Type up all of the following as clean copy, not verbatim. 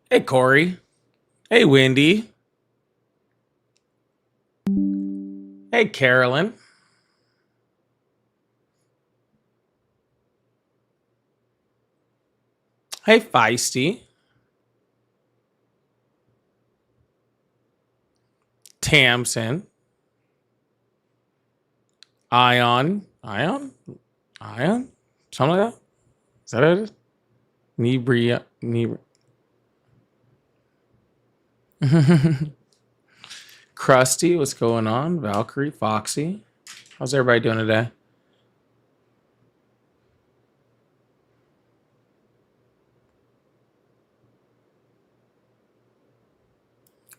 Hey, Corey. Hey, Wendy. Hey, Carolyn. Hey, Feisty. Tamsin. Ion. Ion? Ion? Something like that? Is that it? Nibria. Krusty, what's going on? Valkyrie, Foxy. How's everybody doing today?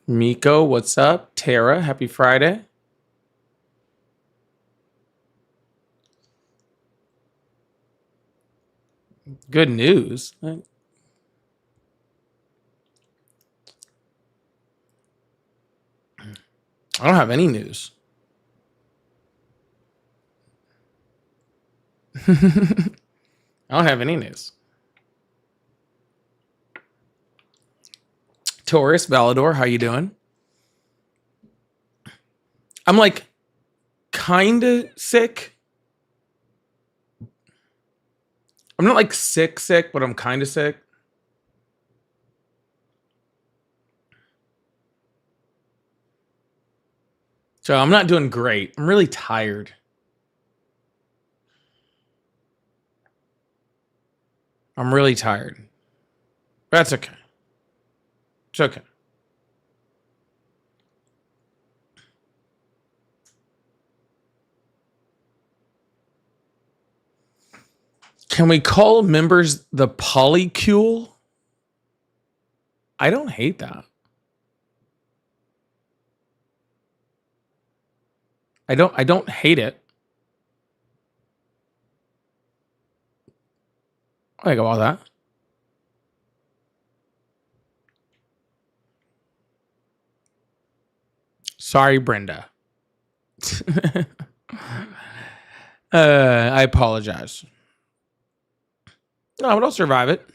Miko, what's up? Tara, happy Friday. Good news. I don't have any news. I don't have any news. Taurus, Valador, how you doing? I'm like kind of sick. I'm not like sick, but I'm kind of sick. So I'm not doing great. I'm really tired. I'm really tired. That's okay. It's okay. Can we call members the polycule? I don't hate that. I don't hate it. I go all that. Sorry, Brenda. I apologize. No, but I'll survive it.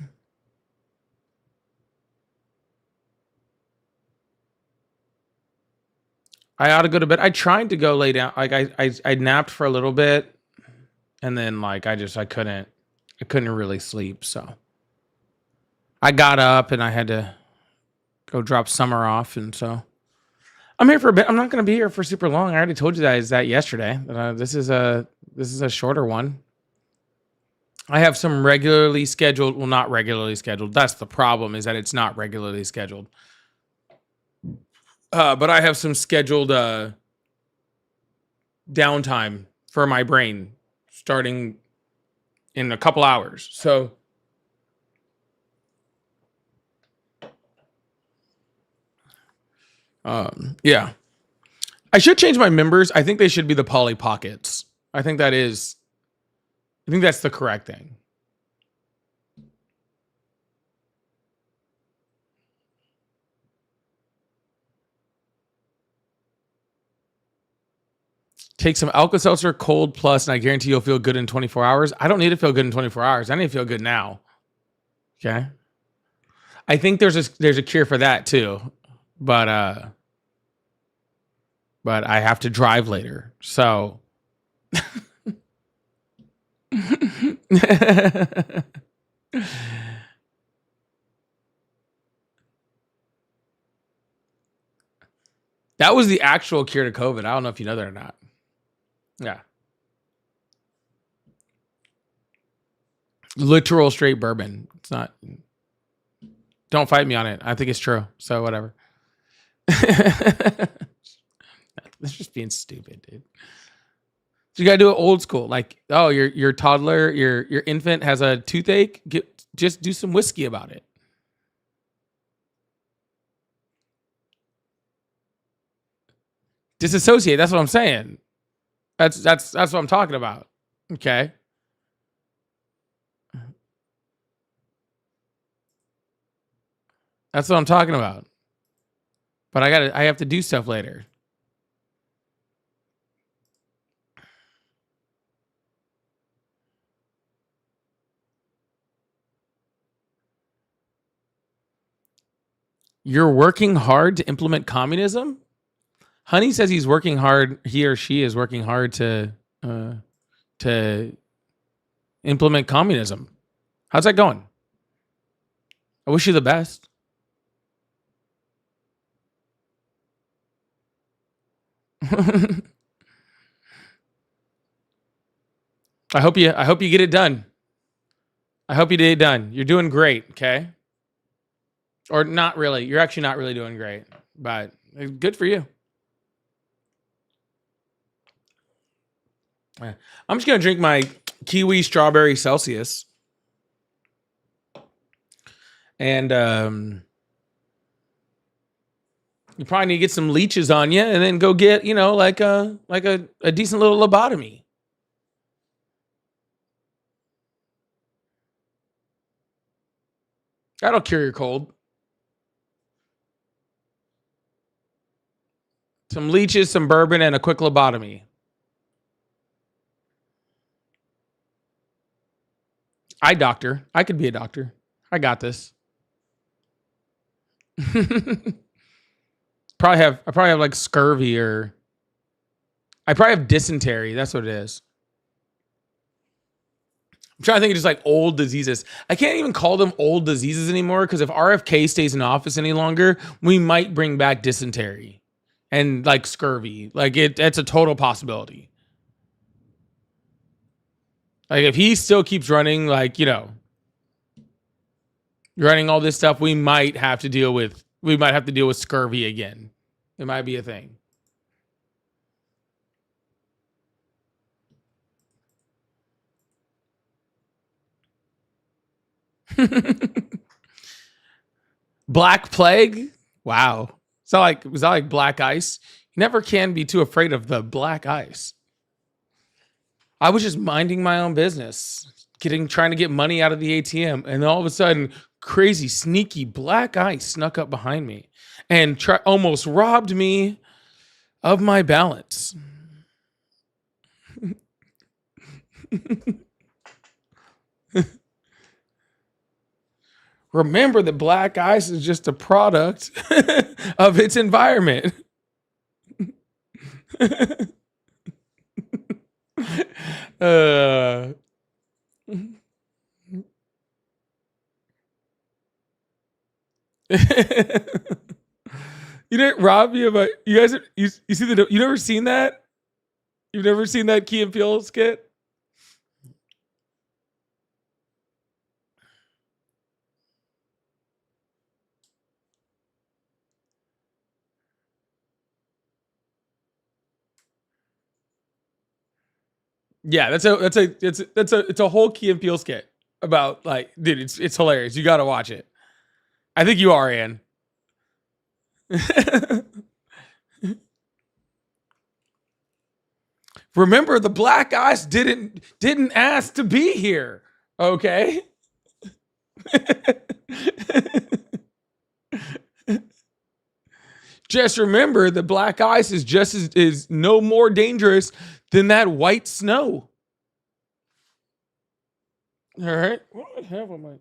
I ought to go to bed. I tried to go lay down. Like I napped for a little bit, and then like I couldn't really sleep. So I got up and I had to go drop Summer off, and so I'm here for a bit. I'm not going to be here for super long. I already told you guys that yesterday. This is a shorter one. I have some regularly scheduled. Well, not regularly scheduled. That's the problem. Is that it's not regularly scheduled. But I have some scheduled downtime for my brain starting in a couple hours. So yeah, I should change my members. I think they should be the Polly Pockets. I think that is. I think that's the correct thing. Take some Alka Seltzer Cold Plus, and I guarantee you'll feel good in 24 hours. I don't need to feel good in 24 hours. I need to feel good now. Okay. I think there's a cure for that too, but I have to drive later, so. That was the actual cure to COVID. I don't know if you know that or not. Yeah. Literal straight bourbon. It's not. Don't fight me on it. I think it's true. So whatever. It's just being stupid, dude. So you gotta do it old school. Like, oh, your toddler, your infant has a toothache. Just do some whiskey about it. Disassociate. That's what I'm saying. That's what I'm talking about. Okay. That's what I'm talking about. But I have to do stuff later. You're working hard to implement communism? Honey says he's working hard. He or she is working hard to implement communism. How's that going? I wish you the best. I hope you get it done. I hope you get it done. You're doing great, okay? Or not really. You're actually not really doing great, but good for you. I'm just gonna drink my kiwi strawberry Celsius, and you probably need to get some leeches on you, and then go get like a decent little lobotomy. That'll cure your cold. Some leeches, some bourbon, and a quick lobotomy. Eye doctor. I could be a doctor. I got this. I probably have like scurvy, or I probably have dysentery. That's what it is. I'm trying to think of just like old diseases. I can't even call them old diseases anymore, because if RFK stays in office any longer, we might bring back dysentery and like scurvy. Like it's a total possibility. Like if he still keeps running, like, running all this stuff, we might have to deal with scurvy again. It might be a thing. Black plague? Wow. Was that like black ice? You never can be too afraid of the black ice. I was just minding my own business, trying to get money out of the ATM, and then all of a sudden, crazy, sneaky black ice snuck up behind me and almost robbed me of my balance. Remember that black ice is just a product of its environment. You didn't rob me of you guys. You see you never seen that? You've never seen that Key and Peele skit? Yeah, it's a whole Key and Peele skit about, like, dude, it's hilarious. You got to watch it. I think you are, Ann. Remember, the black ice didn't ask to be here. Okay. Just remember, the black ice is no more dangerous than that white snow. All right. What do I have on my?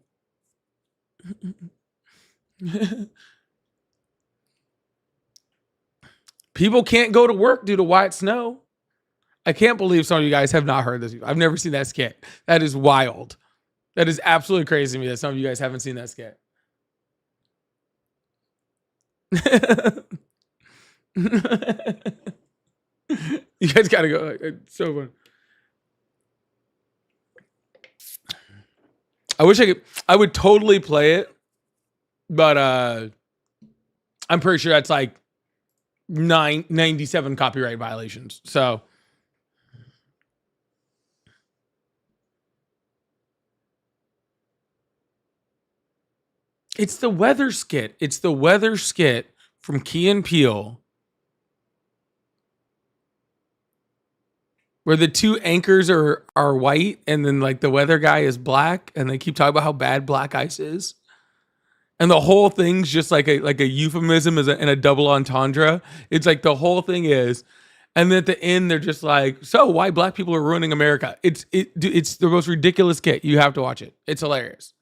People can't go to work due to white snow. I can't believe some of you guys have not heard this. I've never seen that skit. That is wild. That is absolutely crazy to me that some of you guys haven't seen that skit. You guys gotta go. It's so fun. I wish I would totally play it, but I'm pretty sure that's like 97 copyright violations. So it's the weather skit. It's the weather skit from Key and Peele, where the two anchors are white, and then like the weather guy is black, and they keep talking about how bad black ice is, and the whole thing's just like a euphemism and a double entendre. It's like the whole thing is, and then at the end they're just like, so why black people are ruining America? It's the most ridiculous skit. You have to watch it. It's hilarious.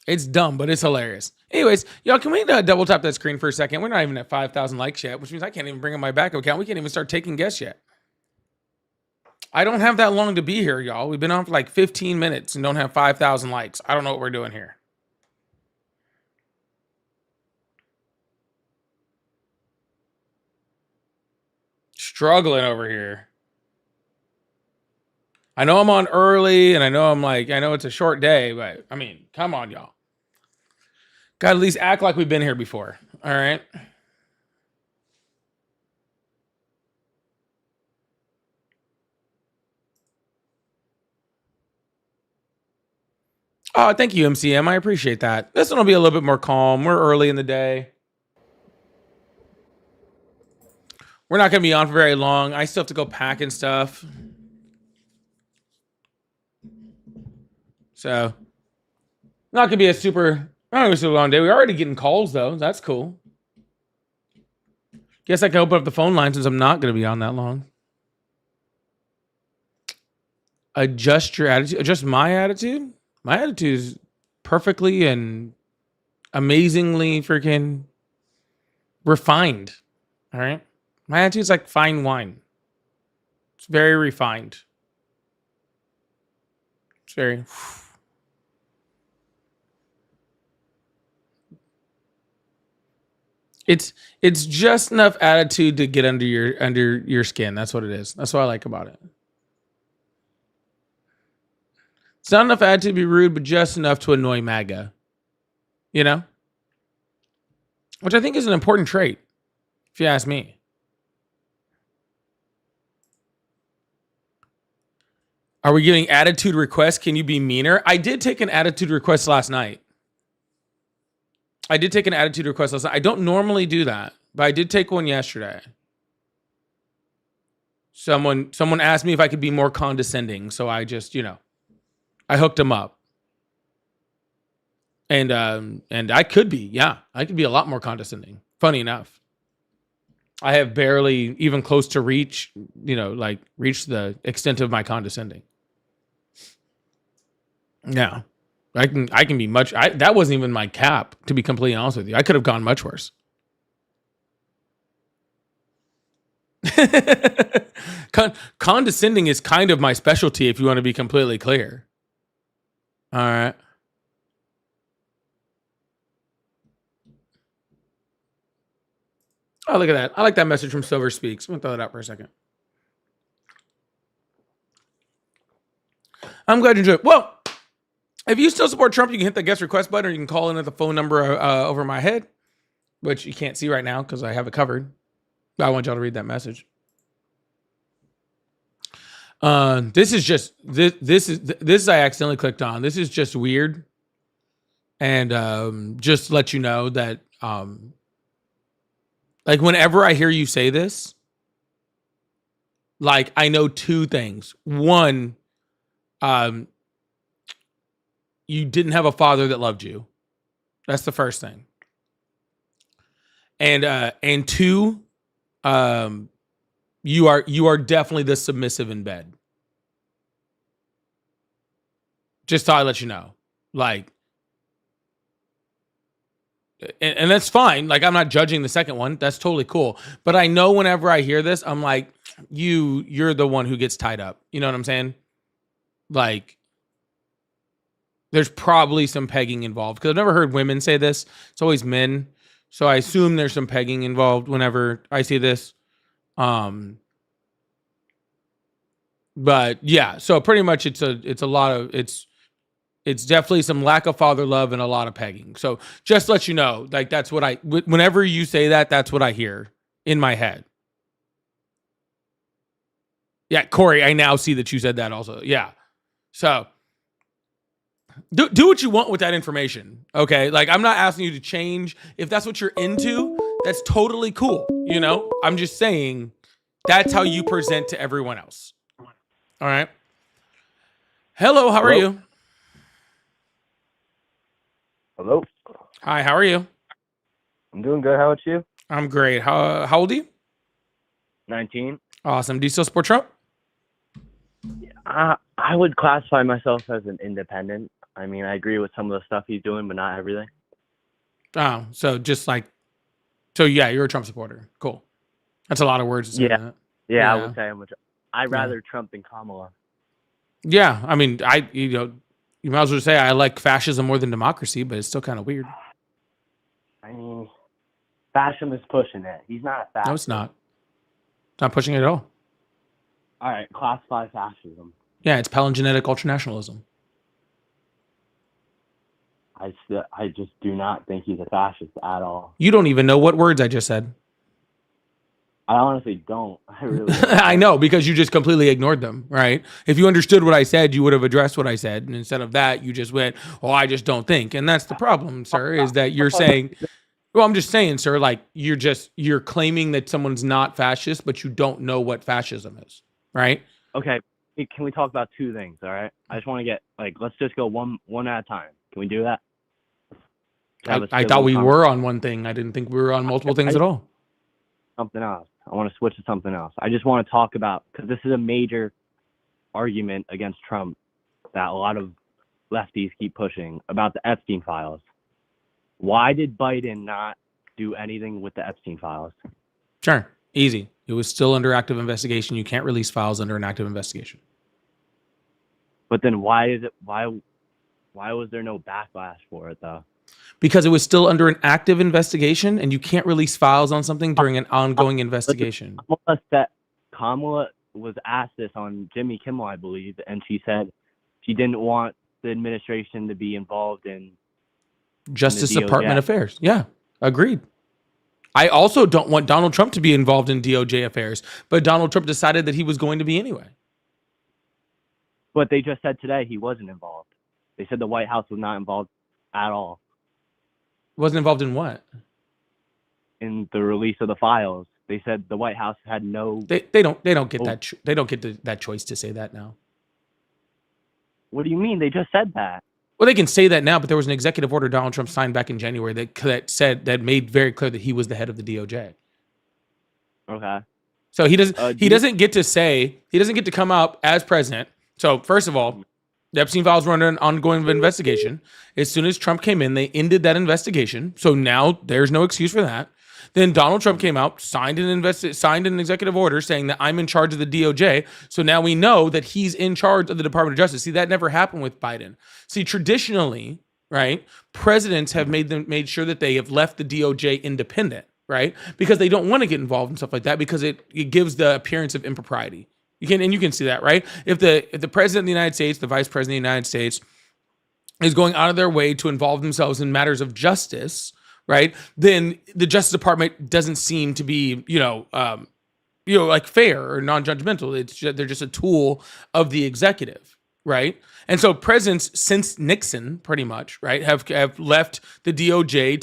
It's dumb, but it's hilarious. Anyways, y'all, can we double tap that screen for a second? We're not even at 5,000 likes yet, which means I can't even bring up my backup account. We can't even start taking guests yet. I don't have that long to be here, y'all. We've been on for like 15 minutes and don't have 5,000 likes. I don't know what we're doing here. Struggling over here. I know I'm on early and I know I know it's a short day, but I mean, come on, y'all. Gotta at least act like we've been here before. All right. Oh, thank you, MCM. I appreciate that. This one will be a little bit more calm. We're early in the day. We're not going to be on for very long. I still have to go pack and stuff. So, not going to be a super long day. We're already getting calls, though. That's cool. Guess I can open up the phone line since I'm not going to be on that long. Adjust your attitude. Adjust my attitude? My attitude is perfectly and amazingly freaking refined. All right? My attitude's like fine wine. It's very refined. It's very... It's just enough attitude to get under your skin. That's what it is. That's what I like about it. It's not enough attitude to be rude, but just enough to annoy MAGA. You know? Which I think is an important trait, if you ask me. Are we getting attitude requests? Can you be meaner? I did take an attitude request last night. I don't normally do that, but I did take one yesterday. Someone asked me if I could be more condescending, so I just, I hooked him up. And I could be, yeah. I could be a lot more condescending. Funny enough. I have barely even close to reach the extent of my condescending. Yeah. I can be much. That wasn't even my cap, to be completely honest with you. I could have gone much worse. Condescending is kind of my specialty, if you want to be completely clear. All right. Oh, look at that. I like that message from Silver Speaks. I'm going to throw that out for a second. I'm glad you enjoyed it. Well, if you still support Trump, you can hit the guest request button, or you can call in at the phone number over my head, which you can't see right now because I have it covered. But I want y'all to read that message. This is I accidentally clicked on. This is just weird. And just to let you know that like whenever I hear you say this, like I know two things. One, you didn't have a father that loved you. That's the first thing. And two, you are definitely the submissive in bed. Just thought I'd let you know. Like, and that's fine. Like, I'm not judging the second one. That's totally cool. But I know whenever I hear this, I'm like, you're the one who gets tied up. You know what I'm saying? Like, there's probably some pegging involved. Because I've never heard women say this. It's always men. So I assume there's some pegging involved whenever I see this. But yeah, so pretty much it's a lot of it's definitely some lack of father love and a lot of pegging. So just to let you know, like that's what whenever you say that, that's what I hear in my head. Yeah, Corey, I now see that you said that also. Yeah. So do what you want with that information. Okay. Like I'm not asking you to change. If that's what you're into, that's totally cool. You know, I'm just saying that's how you present to everyone else. All right. Hello, how are you? Hello. Hi, how are you? I'm doing good. How about you? I'm great. How old are you? 19. Awesome. Do you still support Trump? I would classify myself as an independent. I mean, I agree with some of the stuff he's doing, but not everything. Oh, so just like, so yeah, you're a Trump supporter. Cool. That's a lot of words to say. Yeah. That. Yeah, I would say I'd Yeah. rather Trump than Kamala. Yeah, I mean, you might as well say I like fascism more than democracy, but it's still kind of weird. I mean, fascism is pushing it. He's not a fascist. No, it's not. It's not pushing it at all. All right, classify fascism. Yeah, it's palingenetic ultranationalism. I just do not think he's a fascist at all. You don't even know what words I just said. I honestly don't. I really don't. I know, because you just completely ignored them, right? If you understood what I said, you would have addressed what I said. And instead of that, you just went, oh, I just don't think. And that's the problem, sir, is that you're saying, well, I'm just saying, sir, like you're claiming that someone's not fascist, but you don't know what fascism is, right? Okay, can we talk about two things, all right? I just want to get, let's just go one at a time. Can we do that? I thought we were on one thing. I didn't think we were on multiple things at all. Something else. I want to switch to something else. I just want to talk about, because this is a major argument against Trump that a lot of lefties keep pushing about the Epstein files. Why did Biden not do anything with the Epstein files? Sure. Easy. It was still under active investigation. You can't release files under an active investigation. But then why was there no backlash for it though? Because it was still under an active investigation, and you can't release files on something during an ongoing investigation. Kamala was asked this on Jimmy Kimmel, I believe, and she said she didn't want the administration to be involved in Justice Department affairs. Yeah, agreed. I also don't want Donald Trump to be involved in DOJ affairs, but Donald Trump decided that he was going to be anyway. But they just said today he wasn't involved. They said the White House was not involved at all. Wasn't involved in what? In the release of the files. They said the White House had no. They don't get that. They don't get that choice to say that now. What do you mean? They just said that. Well, they can say that now, but there was an executive order Donald Trump signed back in January that made very clear that he was the head of the DOJ. Okay. So he doesn't get to come out as president. So first of all, the Epstein files were under an ongoing investigation. As soon as Trump came in, they ended that investigation. So now there's no excuse for that. Then Donald Trump came out, signed an executive order saying that I'm in charge of the DOJ. So now we know that he's in charge of the Department of Justice. See, that never happened with Biden. See, traditionally, right, presidents have made sure that they have left the DOJ independent, right? Because they don't want to get involved in stuff like that, because it gives the appearance of impropriety. You can see that, right? If the president of the United States, the vice president of the United States, is going out of their way to involve themselves in matters of justice, right? Then the Justice Department doesn't seem to be, like fair or non-judgmental. They're just a tool of the executive, right? And so presidents since Nixon, pretty much, right, have left the DOJ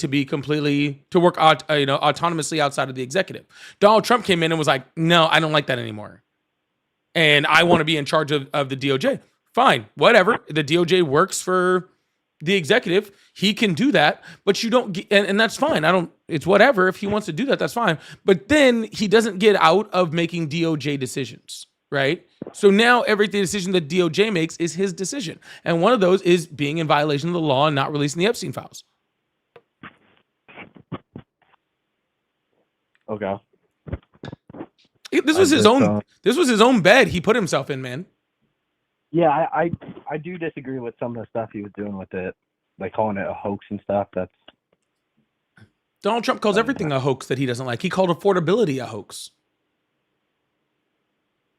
to work autonomously outside of the executive. Donald Trump came in and was like, no, I don't like that anymore, and I want to be in charge of the DOJ. Fine, whatever. The DOJ works for the executive. He can do that, but you don't get, and that's fine. It's whatever. If he wants to do that, that's fine. But then he doesn't get out of making DOJ decisions, right? So now every decision that DOJ makes is his decision. And one of those is being in violation of the law and not releasing the Epstein files. Okay. This was his own bed he put himself in, man. Yeah, I do disagree with some of the stuff he was doing with it, like calling it a hoax and stuff. That's Donald Trump calls everything a hoax that he doesn't like. He called affordability a hoax.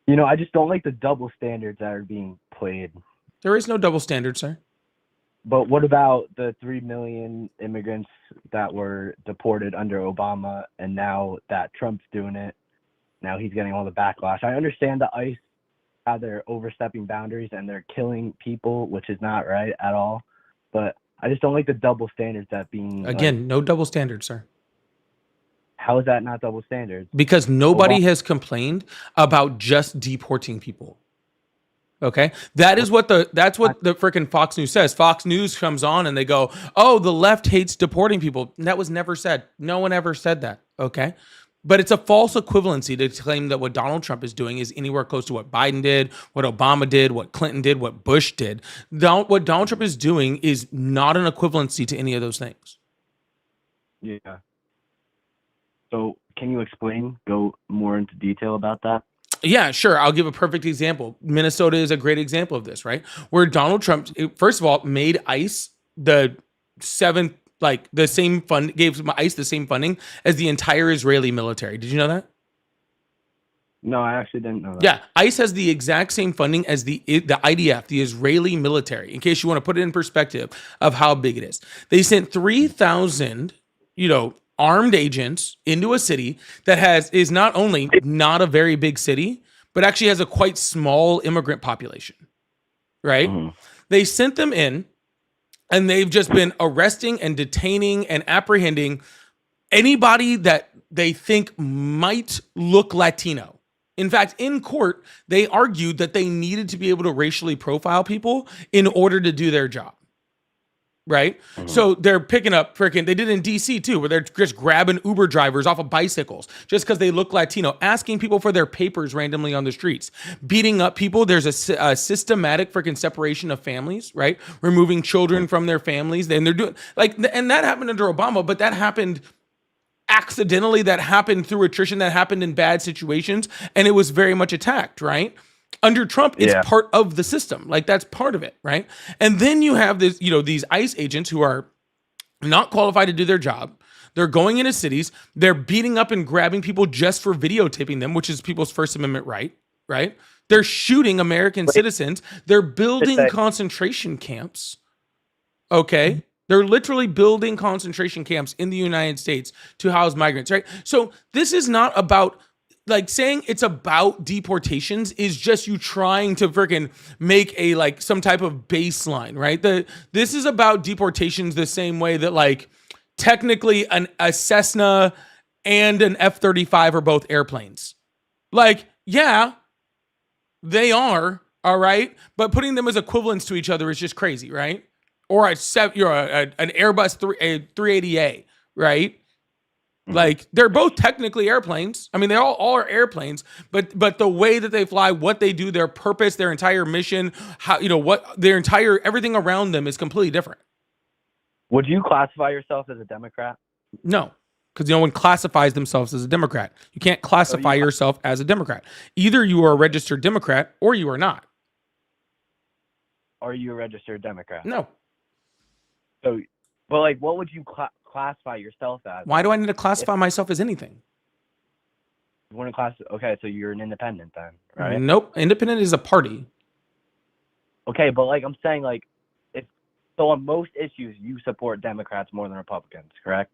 I just don't like the double standards that are being played. There is no double standard, sir. But what about the 3 million immigrants that were deported under Obama, and now that Trump's doing it, now he's getting all the backlash? I understand the ICE, how they're overstepping boundaries and they're killing people, which is not right at all. But I just don't like the double standards that being... Again, no double standards, sir. How is that not double standards? Because nobody has complained about just deporting people. Okay? That's what the freaking Fox News says. Fox News comes on and they go, oh, the left hates deporting people. That was never said. No one ever said that. Okay? But it's a false equivalency to claim that what Donald Trump is doing is anywhere close to what Biden did, what Obama did, what Clinton did, what Bush did. What Donald Trump is doing is not an equivalency to any of those things. Yeah. So can you go more into detail about that? Yeah, sure. I'll give a perfect example. Minnesota is a great example of this, right? Where Donald Trump, first of all, made ICE the seventh, like the same fund, gave ICE the same funding as the entire Israeli military. Did you know that? No, I actually didn't know that. Yeah, ICE has the exact same funding as the IDF, the Israeli military. In case you want to put it in perspective of how big it is, they sent 3,000, armed agents into a city that is not only not a very big city, but actually has a quite small immigrant population. Right? Mm-hmm. They sent them in, and they've just been arresting and detaining and apprehending anybody that they think might look Latino. In fact, in court, they argued that they needed to be able to racially profile people in order to do their job. Right? Mm-hmm. So they're picking up they did it in DC too, where they're just grabbing Uber drivers off of bicycles just because they look Latino, asking people for their papers randomly on the streets, beating up people. There's a systematic separation of families, right? Removing children from their families. And they're doing and that happened under Obama, but that happened accidentally, that happened through attrition, that happened in bad situations. And it was very much attacked, right? Under Trump, it's part of the system. That's part of it, right? And then you have this, these ICE agents who are not qualified to do their job. They're going into cities. They're beating up and grabbing people just for videotaping them, which is people's First Amendment right? They're shooting American citizens. They're building concentration camps. Okay? They're literally building concentration camps in the United States to house migrants, right? So this is not about... saying it's about deportations is just you trying to freaking make a some type of baseline, right? This is about deportations the same way that technically a Cessna and an F-35 are both airplanes. Yeah, they are, all right, but putting them as equivalents to each other is just crazy, right? Or an Airbus 380A, right? They're both technically airplanes. I mean, they all are airplanes, but the way that they fly, what they do, their purpose, their entire mission, everything around them is completely different. Would you classify yourself as a Democrat? No, because no one classifies themselves as a Democrat. You can't classify yourself as a Democrat. Either you are a registered Democrat or you are not. Are you a registered Democrat? No. So, but what would you classify yourself as? Why do I need to classify myself as anything? You want to okay, so you're an independent then, right? Nope. Independent is a party. Okay, but I'm saying so on most issues you support Democrats more than Republicans, correct?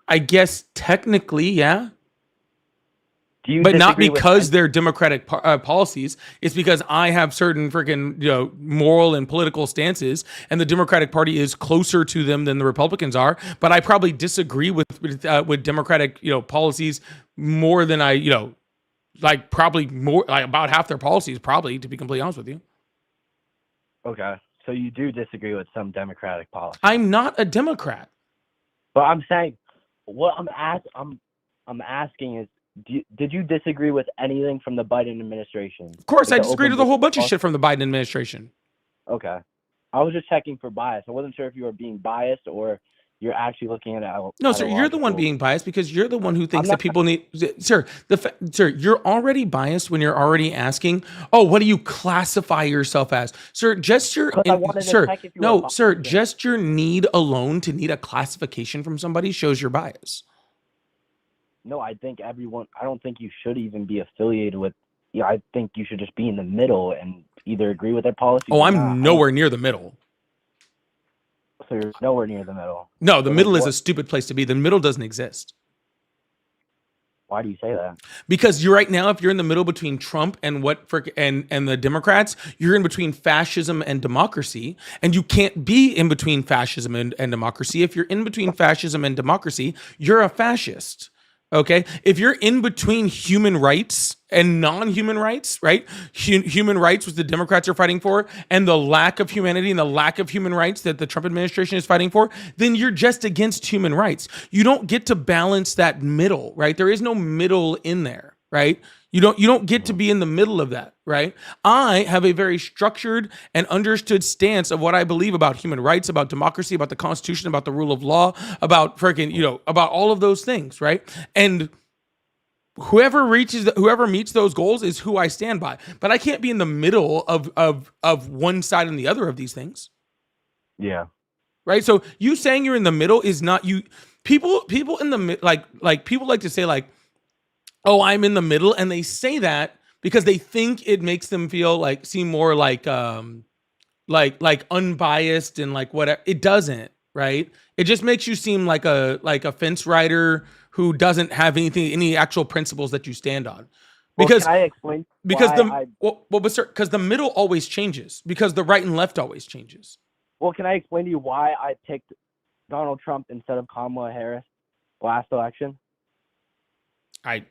I guess technically, yeah. But not because they're Democratic policies. It's because I have certain freaking moral and political stances, and the Democratic Party is closer to them than the Republicans are. But I probably disagree with Democratic policies more than I probably more about half their policies, probably, to be completely honest with you. Okay, so you do disagree with some Democratic policies. I'm not a Democrat. But I'm saying what I'm asking is, did you disagree with anything from the Biden administration? Of course, I disagreed with a whole bunch of shit from the Biden administration. Okay. I was just checking for bias. I wasn't sure if you were being biased or you're actually looking at it. No, sir, you're the one being biased because you're the one who thinks that people need... Sir, you're already biased when you're already asking, oh, what do you classify yourself as? Sir, just your... just your need alone to need a classification from somebody shows your bias. No, I don't think you should even be affiliated with, I think you should just be in the middle and either agree with their policies. Oh, I'm nowhere near the middle. So you're nowhere near the middle. No, the middle is a stupid place to be. The middle doesn't exist. Why do you say that? Because you're right now, if you're in the middle between Trump and and the Democrats, you're in between fascism and democracy, and you can't be in between fascism and democracy. If you're in between fascism and democracy, you're a fascist. Okay. If you're in between human rights and non-human rights, right? Human rights, which the Democrats are fighting for, and the lack of humanity and the lack of human rights that the Trump administration is fighting for, then you're just against human rights. You don't get to balance that middle, right? There is no middle in there, right? You don't get to be in the middle of that, right? I have a very structured and understood stance of what I believe about human rights, about democracy, about the Constitution, about the rule of law, about freaking, about all of those things, right? And whoever meets those goals is who I stand by. But I can't be in the middle of one side and the other of these things. Yeah. Right? So you saying you're in the middle is not you. People in the like people like to say like, oh, I'm in the middle, and they say that because they think it makes them seem more like unbiased and like whatever. It doesn't, right? It just makes you seem like a fence rider who doesn't have any actual principles that you stand on. Because can I explain? Because because the middle always changes, because the right and left always changes. Well, can I explain to you why I picked Donald Trump instead of Kamala Harris last election? I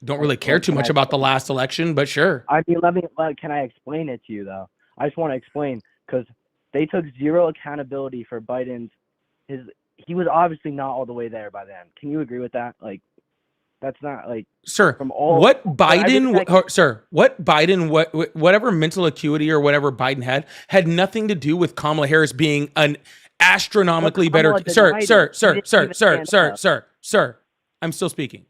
don't really care too much about the last election, but sure. I mean, can I explain it to you though? I just want to explain, because they took zero accountability for Biden's he was obviously not all the way there by then. Can you agree with that? Like, that's not like, sir. From all what Biden, sir? What Biden, whatever mental acuity or whatever Biden had nothing to do with Kamala Harris being an astronomically better. Sir. I'm still speaking.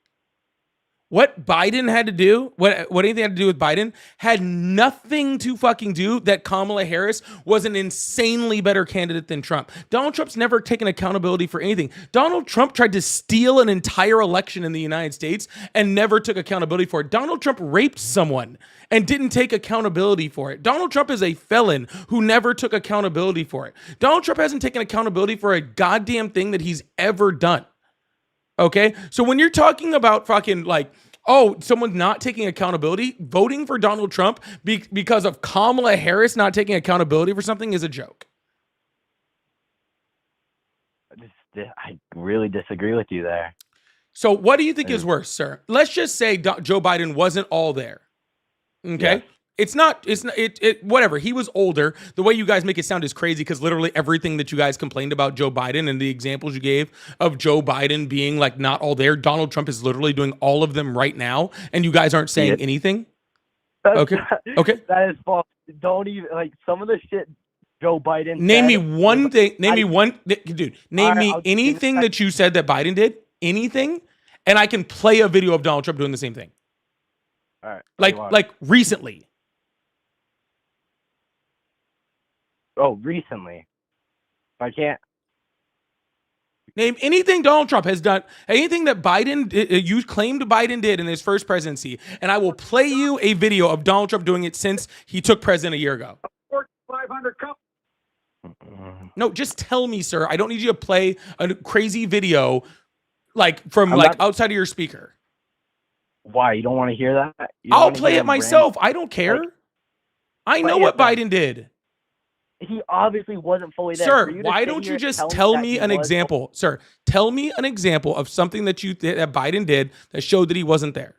What Biden had to do, what anything had to do with Biden, had nothing to fucking do that Kamala Harris was an insanely better candidate than Trump. Donald Trump's never taken accountability for anything. Donald Trump tried to steal an entire election in the United States and never took accountability for it. Donald Trump raped someone and didn't take accountability for it. Donald Trump is a felon who never took accountability for it. Donald Trump hasn't taken accountability for a goddamn thing that he's ever done. Okay, so when you're talking about fucking like, oh, someone's not taking accountability, voting for Donald Trump because of Kamala Harris not taking accountability for something is a joke. I really disagree with you there. So what do you think is worse, sir? Let's just say Joe Biden wasn't all there. Okay. Yes. It's not, whatever. He was older. The way you guys make it sound is crazy, because literally everything that you guys complained about Joe Biden and the examples you gave of Joe Biden being like not all there, Donald Trump is literally doing all of them right now, and you guys aren't saying anything. Okay. That is false. Don't even, like, some of the shit Joe Biden Name me one thing. Name me anything that you said that Biden did. Anything, and I can play a video of Donald Trump doing the same thing. All right. Like recently. Oh, recently. I can't name anything Donald Trump has done, anything that Biden, you claimed Biden did in his first presidency, and I will play you a video of Donald Trump doing it since he took president a year ago. 500 cup. No, just tell me, sir. I don't need you to play a crazy video like from outside of your speaker. Why? You don't want to hear that? I'll play it myself. I don't care. I know what Biden did. He obviously wasn't fully there. Sir, why don't you just tell me an example? Sir, tell me an example of something that that Biden did that showed that he wasn't there.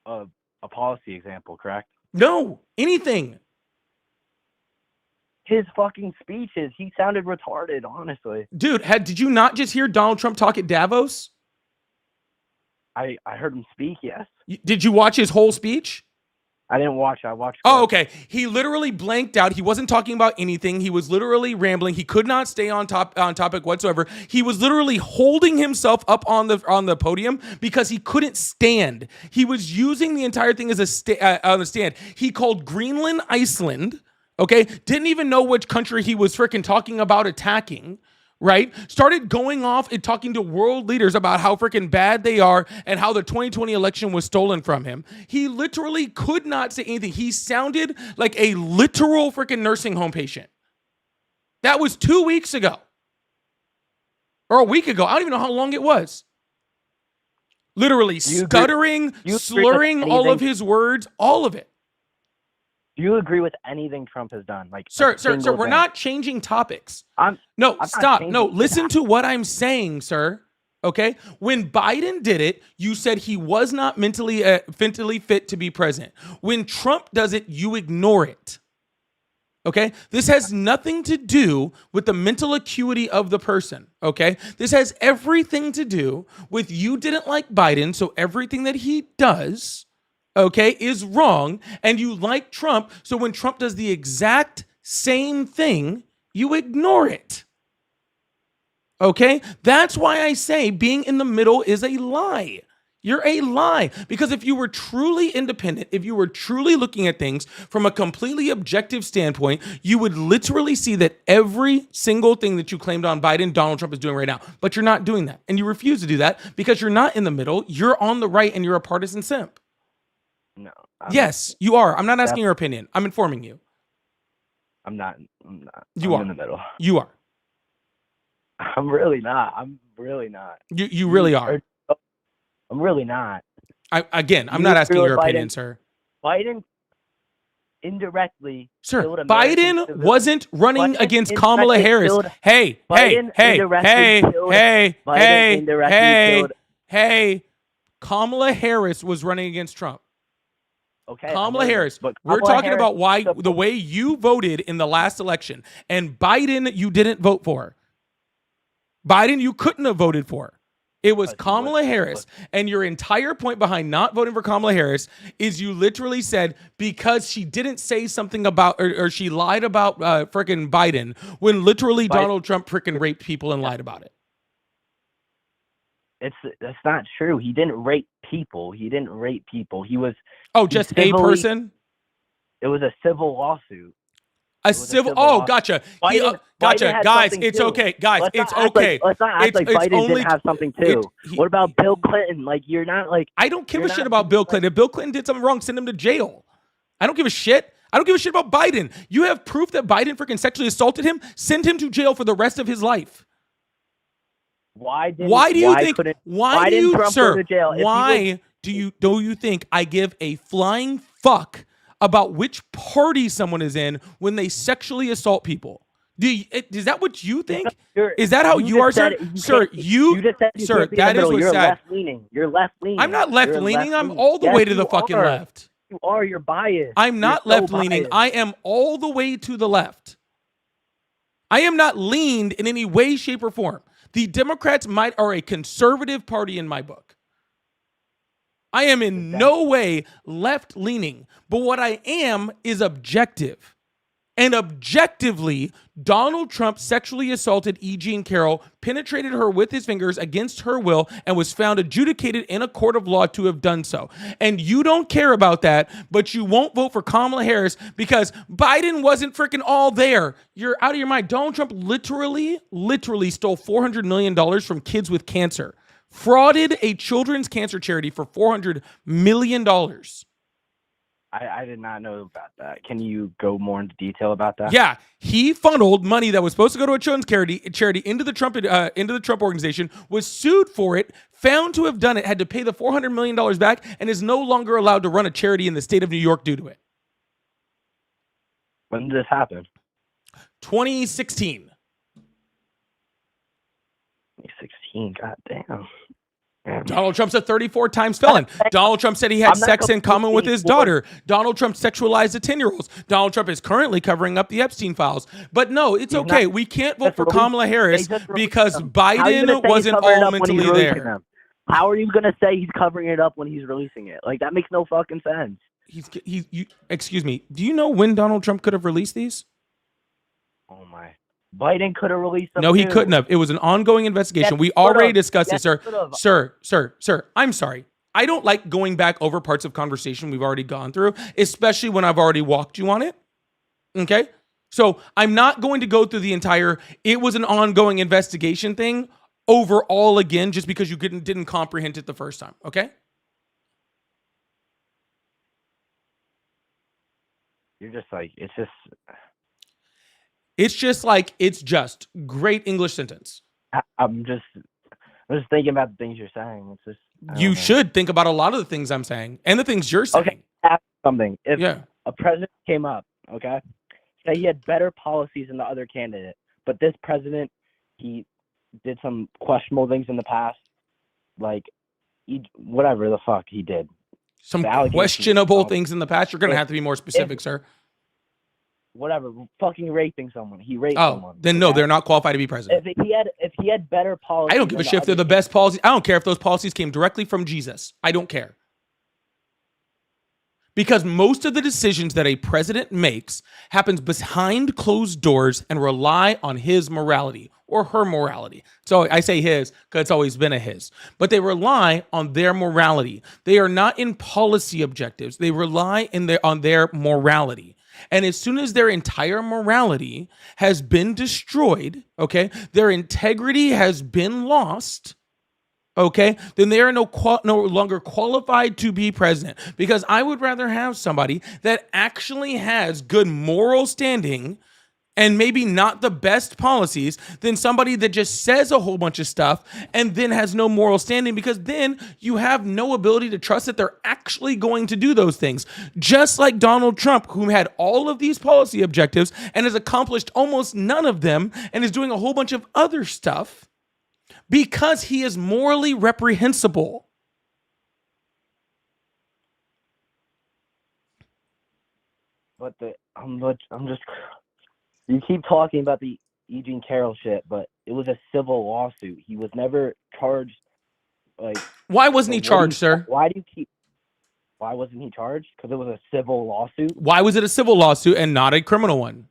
A policy example, correct? No, anything. His fucking speeches, he sounded retarded, honestly. Dude, did you not just hear Donald Trump talk at Davos? I heard him speak, yes. Did you watch his whole speech? I didn't watch. I watched. Oh, okay. He literally blanked out. He wasn't talking about anything. He was literally rambling. He could not stay on topic whatsoever. He was literally holding himself up on the podium because he couldn't stand. He was using the entire thing as on the stand. He called Greenland Iceland. Okay, didn't even know which country he was freaking talking about attacking. Right? Started going off and talking to world leaders about how freaking bad they are and how the 2020 election was stolen from him. He literally could not say anything. He sounded like a literal freaking nursing home patient. That was 2 weeks ago. Or a week ago. I don't even know how long it was. Literally stuttering, slurring all of his words, all of it. Do you agree with anything Trump has done? Like, sir, we're not changing topics. Stop. No, listen to what I'm saying, sir. Okay, when Biden did it, you said he was not mentally fit to be president. When Trump does it, you ignore it. Okay, this has nothing to do with the mental acuity of the person. Okay, this has everything to do with you didn't like Biden, so everything that he does, okay, is wrong, and you like Trump, so when Trump does the exact same thing, you ignore it. Okay, that's why I say being in the middle is a lie. You're a lie. Because if you were truly independent, if you were truly looking at things from a completely objective standpoint, you would literally see that every single thing that you claimed on Biden, Donald Trump is doing right now. But you're not doing that. And you refuse to do that because you're not in the middle. You're on the right and you're a partisan simp. No. Yes, you are. I'm not asking your opinion. I'm informing you. I'm not. You I'm are. in the middle. You are. I'm really not. I'm really not. You really are. I'm really not. I'm not asking your opinion, sir. Biden indirectly. Sir, Biden wasn't running against Kamala Harris. Hey, Kamala Harris was running against Trump. Okay, Kamala Harris. But we're talking about why the way you voted in the last election, and Biden you didn't vote for. Biden you couldn't have voted for. It was Kamala Harris. And your entire point behind not voting for Kamala Harris is you literally said because she didn't say something about or she lied about frickin' Biden when literally Donald Trump frickin' raped people and lied about it. That's not true. He didn't rape people. He was just a person? It was a civil lawsuit. Gotcha. Gotcha. Guys, it's okay. Guys, it's okay. Let's not act like Biden didn't have something too. What about Bill Clinton? Like, you're not like... I don't give a shit about Bill Clinton. If Bill Clinton did something wrong, send him to jail. I don't give a shit. I don't give a shit about Biden. You have proof that Biden freaking sexually assaulted him? Send him to jail for the rest of his life. Why do you think I give a flying fuck about which party someone is in when they sexually assault people? Is that what you think? Is that how you are, sir? Sir, that is what's sad. You're left-leaning. I'm not left-leaning. I'm all the way to the fucking left. You are. You're biased. I'm not left-leaning. I am all the way to the left. I am not leaned in any way, shape, or form. The Democrats are a conservative party in my book. I am in no way left-leaning, but what I am is objective. And objectively, Donald Trump sexually assaulted E. Jean Carroll, penetrated her with his fingers against her will, and was found adjudicated in a court of law to have done so. And you don't care about that, but you won't vote for Kamala Harris because Biden wasn't freaking all there. You're out of your mind. Donald Trump literally stole $400 million from kids with cancer. Frauded a children's cancer charity for $400 million. I did not know about that. Can you go more into detail about that? Yeah, he funneled money that was supposed to go to a children's charity into the Trump organization, was sued for it, found to have done it, had to pay the $400 million back, and is no longer allowed to run a charity in the state of New York due to it. When did this happen? 2016. 2016, goddamn. Donald Trump's a 34-time felon. Donald Trump said he had sex in common with his daughter. Donald Trump sexualized the 10-year-olds. Donald Trump is currently covering up the Epstein files. But no, it's okay. We can't vote for Kamala Harris because Biden wasn't all mentally there. How are you going to say he's covering it up when he's releasing it? Like, that makes no fucking sense. Excuse me. Do you know when Donald Trump could have released these? Oh, my. Biden could have released them. No, he couldn't have. It was an ongoing investigation. We already discussed it, sir. Sir. I'm sorry. I don't like going back over parts of conversation we've already gone through, especially when I've already walked you on it. Okay? So I'm not going to go through the entire, it was an ongoing investigation thing overall again, just because you didn't comprehend it the first time. Okay? You're just like, it's just great English sentence. I'm just thinking about the things you're saying. It's just, you should think about a lot of the things I'm saying and the things you're saying. Okay, ask something. If a president came up, okay, say he had better policies than the other candidate, but this president, he did some questionable things in the past, like whatever the fuck he did. Some The allegations questionable about- things in the past. You're going to if- have to be more specific, sir. Whatever, fucking raping someone. He raped Oh, someone. then no, okay? they're not qualified to be president. If he had better policies. I don't give a shit if they're the best policies. I don't care if those policies came directly from Jesus. I don't care. Because most of the decisions that a president makes happens behind closed doors and rely on his morality or her morality. So I say his because it's always been a his. But they rely on their morality. They are not in policy objectives. They rely on their morality. And as soon as their entire morality has been destroyed, okay, their integrity has been lost, okay, then they are no longer qualified to be president. Because I would rather have somebody that actually has good moral standing and maybe not the best policies than somebody that just says a whole bunch of stuff and then has no moral standing, because then you have no ability to trust that they're actually going to do those things. Just like Donald Trump, who had all of these policy objectives and has accomplished almost none of them and is doing a whole bunch of other stuff because he is morally reprehensible. But I'm just. You keep talking about the Eugene Carroll shit, but it was a civil lawsuit. He was never charged. Like, why wasn't he charged, sir? Why wasn't he charged? Because it was a civil lawsuit. Why was it a civil lawsuit and not a criminal one?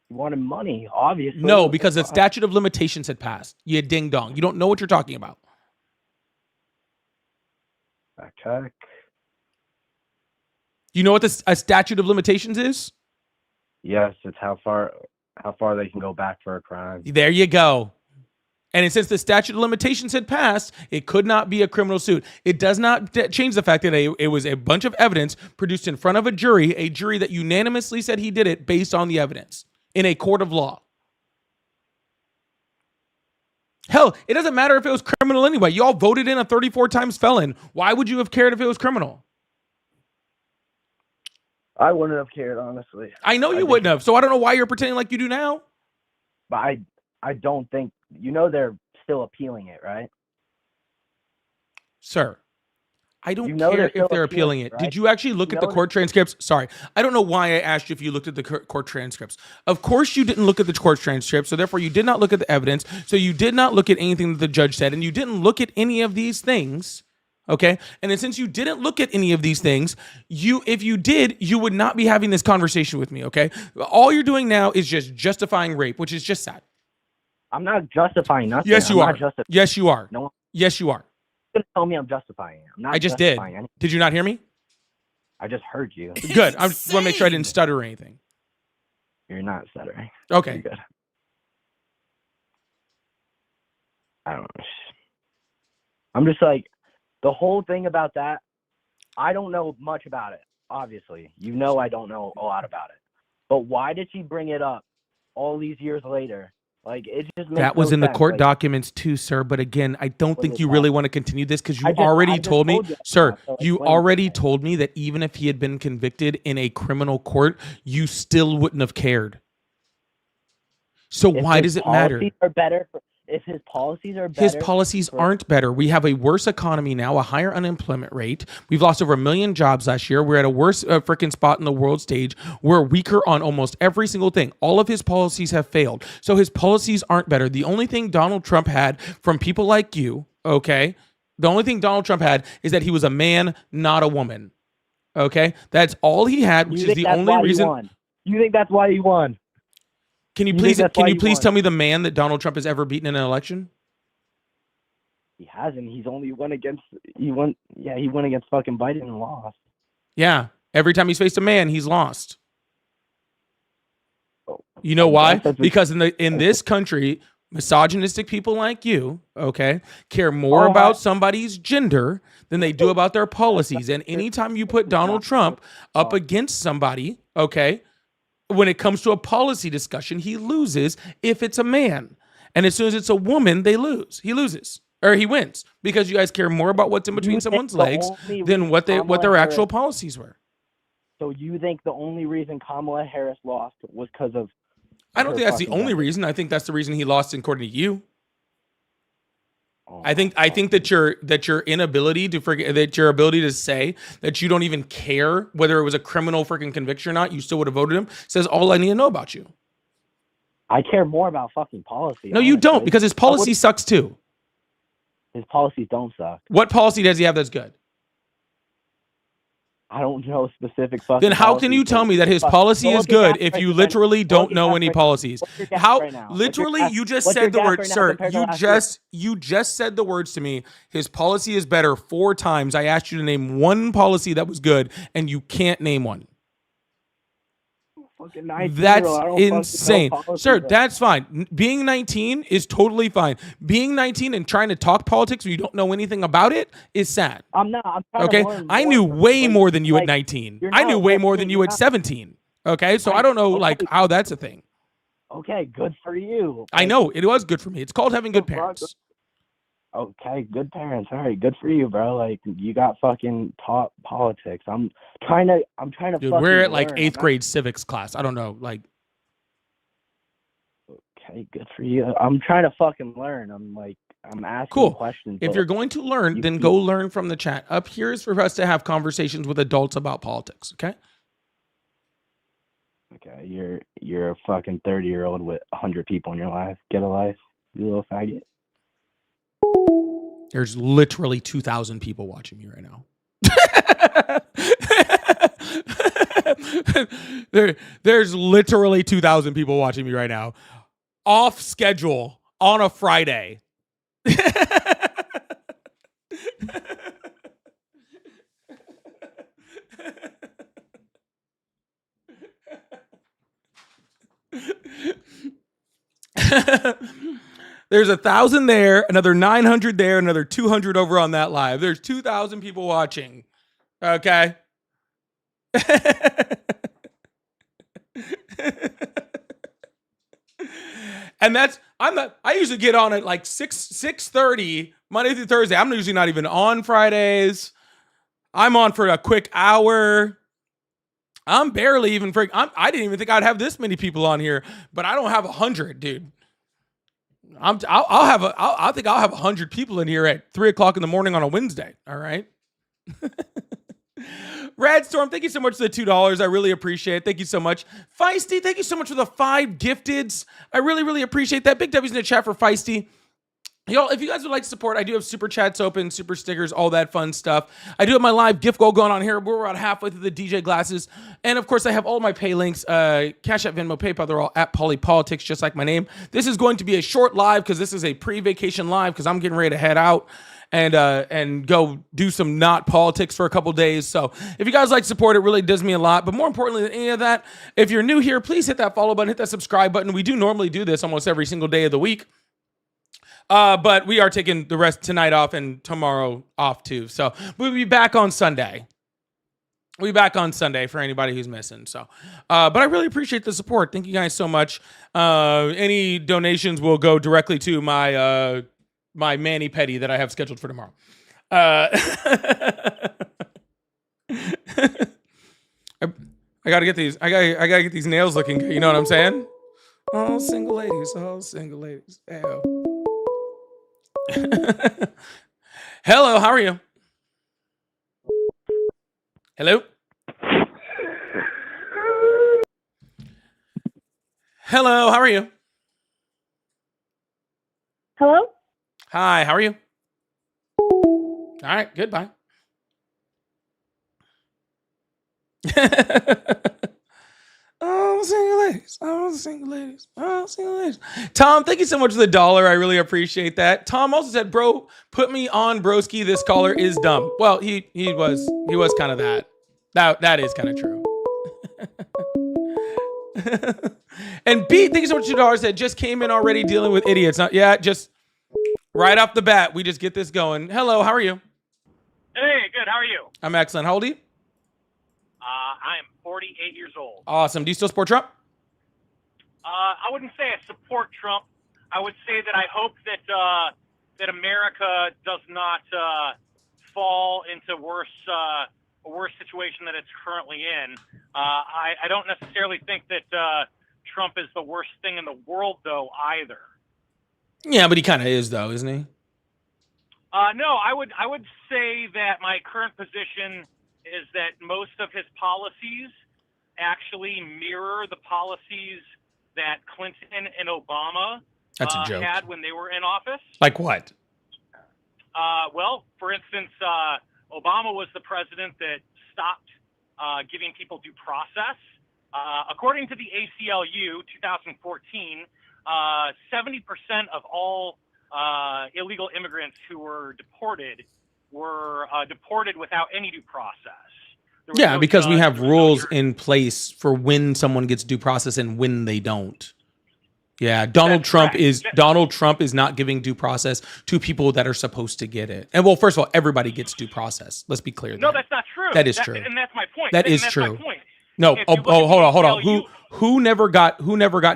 He wanted money, obviously. No, because the statute of limitations had passed. You ding dong. You don't know what you're talking about. Fact check. You know what a statute of limitations is? Yes, it's how far they can go back for a crime. There you go. And since the statute of limitations had passed, it could not be a criminal suit. It does not change the fact that it was a bunch of evidence produced in front of a jury that unanimously said he did it based on the evidence in a court of law. Hell, it doesn't matter if it was criminal anyway. You all voted in a 34 times felon. Why would you have cared if it was criminal? I wouldn't have cared, honestly. I know you wouldn't have, so I don't know why you're pretending like you do now. But I don't think, they're still appealing it, right? Sir, I don't care if they're appealing it. Right? Did you actually look at the court transcripts? Sorry, I don't know why I asked you if you looked at the court transcripts. Of course you didn't look at the court transcripts, so therefore you did not look at the evidence, so you did not look at anything that the judge said, and you didn't look at any of these things. Okay. And then since you didn't look at any of these things, if you did, you would not be having this conversation with me. Okay. All you're doing now is just justifying rape, which is just sad. I'm not justifying nothing. Yes, you are. Yes, you are. No. Yes, you are. You're gonna tell me I'm justifying it. I'm not. I just did. Anything. Did you not hear me? I just heard you. Good. I just want to make sure I didn't stutter or anything. You're not stuttering. Okay. You're good. I don't know. I'm just like, the whole thing about that, I don't know much about it, obviously. I don't know a lot about it. But why did she bring it up all these years later? Like, it just makes that was no in the sense. court like, documents too, sir. But again, I don't think you really want to continue this because you already told me, sir, you already told me that even if he had been convicted in a criminal court, you still wouldn't have cared. So why does it matter? If his policies are better. His policies aren't better. We have a worse economy now, a higher unemployment rate. We've lost over 1 million jobs last year. We're at a worse freaking spot in the world stage. We're weaker on almost every single thing. All of his policies have failed. So his policies aren't better. The only thing Donald Trump had from people like you, okay, the only thing Donald Trump had is that he was a man, not a woman. Okay? That's all he had, which is the only reason. You think that's why he won? Can you please tell me the man that Donald Trump has ever beaten in an election? He hasn't. He won against fucking Biden and lost. Yeah. Every time he's faced a man, he's lost. You know why? Because in this country, misogynistic people like you, okay, care more about somebody's gender than they do about their policies. And anytime you put Donald Trump up against somebody, okay, when it comes to a policy discussion, he loses if it's a man. And as soon as it's a woman, they lose. He loses. Or he wins. Because you guys care more about what's in between someone's legs than what their actual policies were. So you think the only reason Kamala Harris lost was because of... I don't think that's the only reason. I think that's the reason he lost according to you. Oh I my think fucking. that your inability to forget, that your ability to say that you don't even care whether it was a criminal freaking conviction or not, you still would have voted him, says all I need to know about you. I care more about fucking policy, No, you don't, honestly. because his I policy would. sucks too. His policies don't suck. What policy does he have that's good? I don't know specific Then fucking how can policies, you but tell me that his fuck, policy go is look at gas good if you prices right now. literally Go look don't at know gas any right now. policies? What's your gas How right now? literally you just What's your said the gas word, right now sir, compared to last year? you just said the words to me. His policy is better 4 times. I asked you to name one policy that was good and you can't name one. Fucking 19-year-old. That's I don't fucking know insane. policies. Sir, that's fine. Being 19 is totally fine. Being 19 and trying to talk politics when you don't know anything about it is sad. I'm not. I'm trying Okay? to learn I more knew from you, way but more than you at like 19. you're I knew not way more than listening. you You're at not. 17. Okay? So I don't know like Okay. how that's a thing. Okay, good for you. I Like, know it was good for me. It's called having good bro, parents. okay, good parents. All right, good for you, bro. Like you got fucking taught politics. I'm trying to Dude, fucking we're at like learn. 8th grade civics class. I don't know. Like, Okay, good for you. I'm trying to fucking learn. I'm asking cool. questions. If But you're going to learn, you, then go learn from the chat. Up here is for us to have conversations with adults about politics. Okay? okay, you're a fucking 30-year-old with 100 people in your life. Get a life, you little faggot. There's literally 2,000 people watching me right now. There's literally 2,000 people watching me right now. Off schedule on a Friday. There's 1,000 there, another 900 there, another 200 over on that live. There's 2,000 people watching. Okay. And I usually get on at like 6:30 Monday through Thursday. I'm usually not even on Fridays. I'm on for a quick hour. I'm barely even I didn't even think I'd have this many people on here, but I don't have 100, dude. I think I'll have 100 people in here at 3:00 in the morning on a Wednesday. All right. Radstorm, thank you so much for the $2. I really appreciate it. Thank you so much. Feisty, thank you so much for the 5 gifteds. I really, really appreciate that. Big W's in the chat for Feisty. Y'all, if you guys would like to support, I do have super chats open, super stickers, all that fun stuff. I do have my live gift goal going on here. We're about halfway through the DJ glasses. And of course, I have all my pay links, Cash App, Venmo, PayPal. They're all at Polypolitics, just like my name. This is going to be a short live because this is a pre-vacation live because I'm getting ready to head out and go do some not politics for a couple days. So if you guys like support, it really does mean a lot. But more importantly than any of that, if you're new here, please hit that follow button, hit that subscribe button. We do normally do this almost every single day of the week. But we are taking the rest tonight off and tomorrow off too. So we'll be back on Sunday. We'll be back on Sunday for anybody who's missing. So, but I really appreciate the support. Thank you guys so much. Any donations will go directly to my my mani pedi that I have scheduled for tomorrow. I gotta get these. I gotta get these nails looking good. You know what I'm saying? Oh, single ladies. Oh, single ladies. Ew. Hello, how are you? Hello? Hello, how are you? Hello? Hi, how are you? All right, goodbye. Oh, single ladies. Oh, single ladies. Oh, single ladies. Tom, thank you so much for the $1. I really appreciate that. Tom also said, "Bro, put me on, broski. This caller is dumb." Well, he was kind of that. That is kind of true. And Pete, thank you so much for $2 that just came in already dealing with idiots. Just right off the bat, we just get this going. Hello, how are you? Hey, good. How are you? I'm excellent. How old are you? I'm 48 years old. Awesome. Do you still support Trump? I wouldn't say I support Trump. I would say that I hope that that America does not fall into a worse situation that it's currently in. I don't necessarily think that Trump is the worst thing in the world, though, either. Yeah, but he kind of is, though, isn't he? No, I would say that my current position is that most of his policies actually mirror the policies that Clinton and Obama That's a joke. had when they were in office. Like what? Well, for instance, Obama was the president that stopped giving people due process. According to the ACLU 2014, 70% of all illegal immigrants who were deported without any due process. Yeah, because we have rules in place for when someone gets due process and when they don't. Yeah, Donald Trump is not giving due process to people that are supposed to get it. And well, first of all, everybody gets due process. Let's be clear. No, that's not true. That is true. And that's my point. That is true. No, hold on. Who never got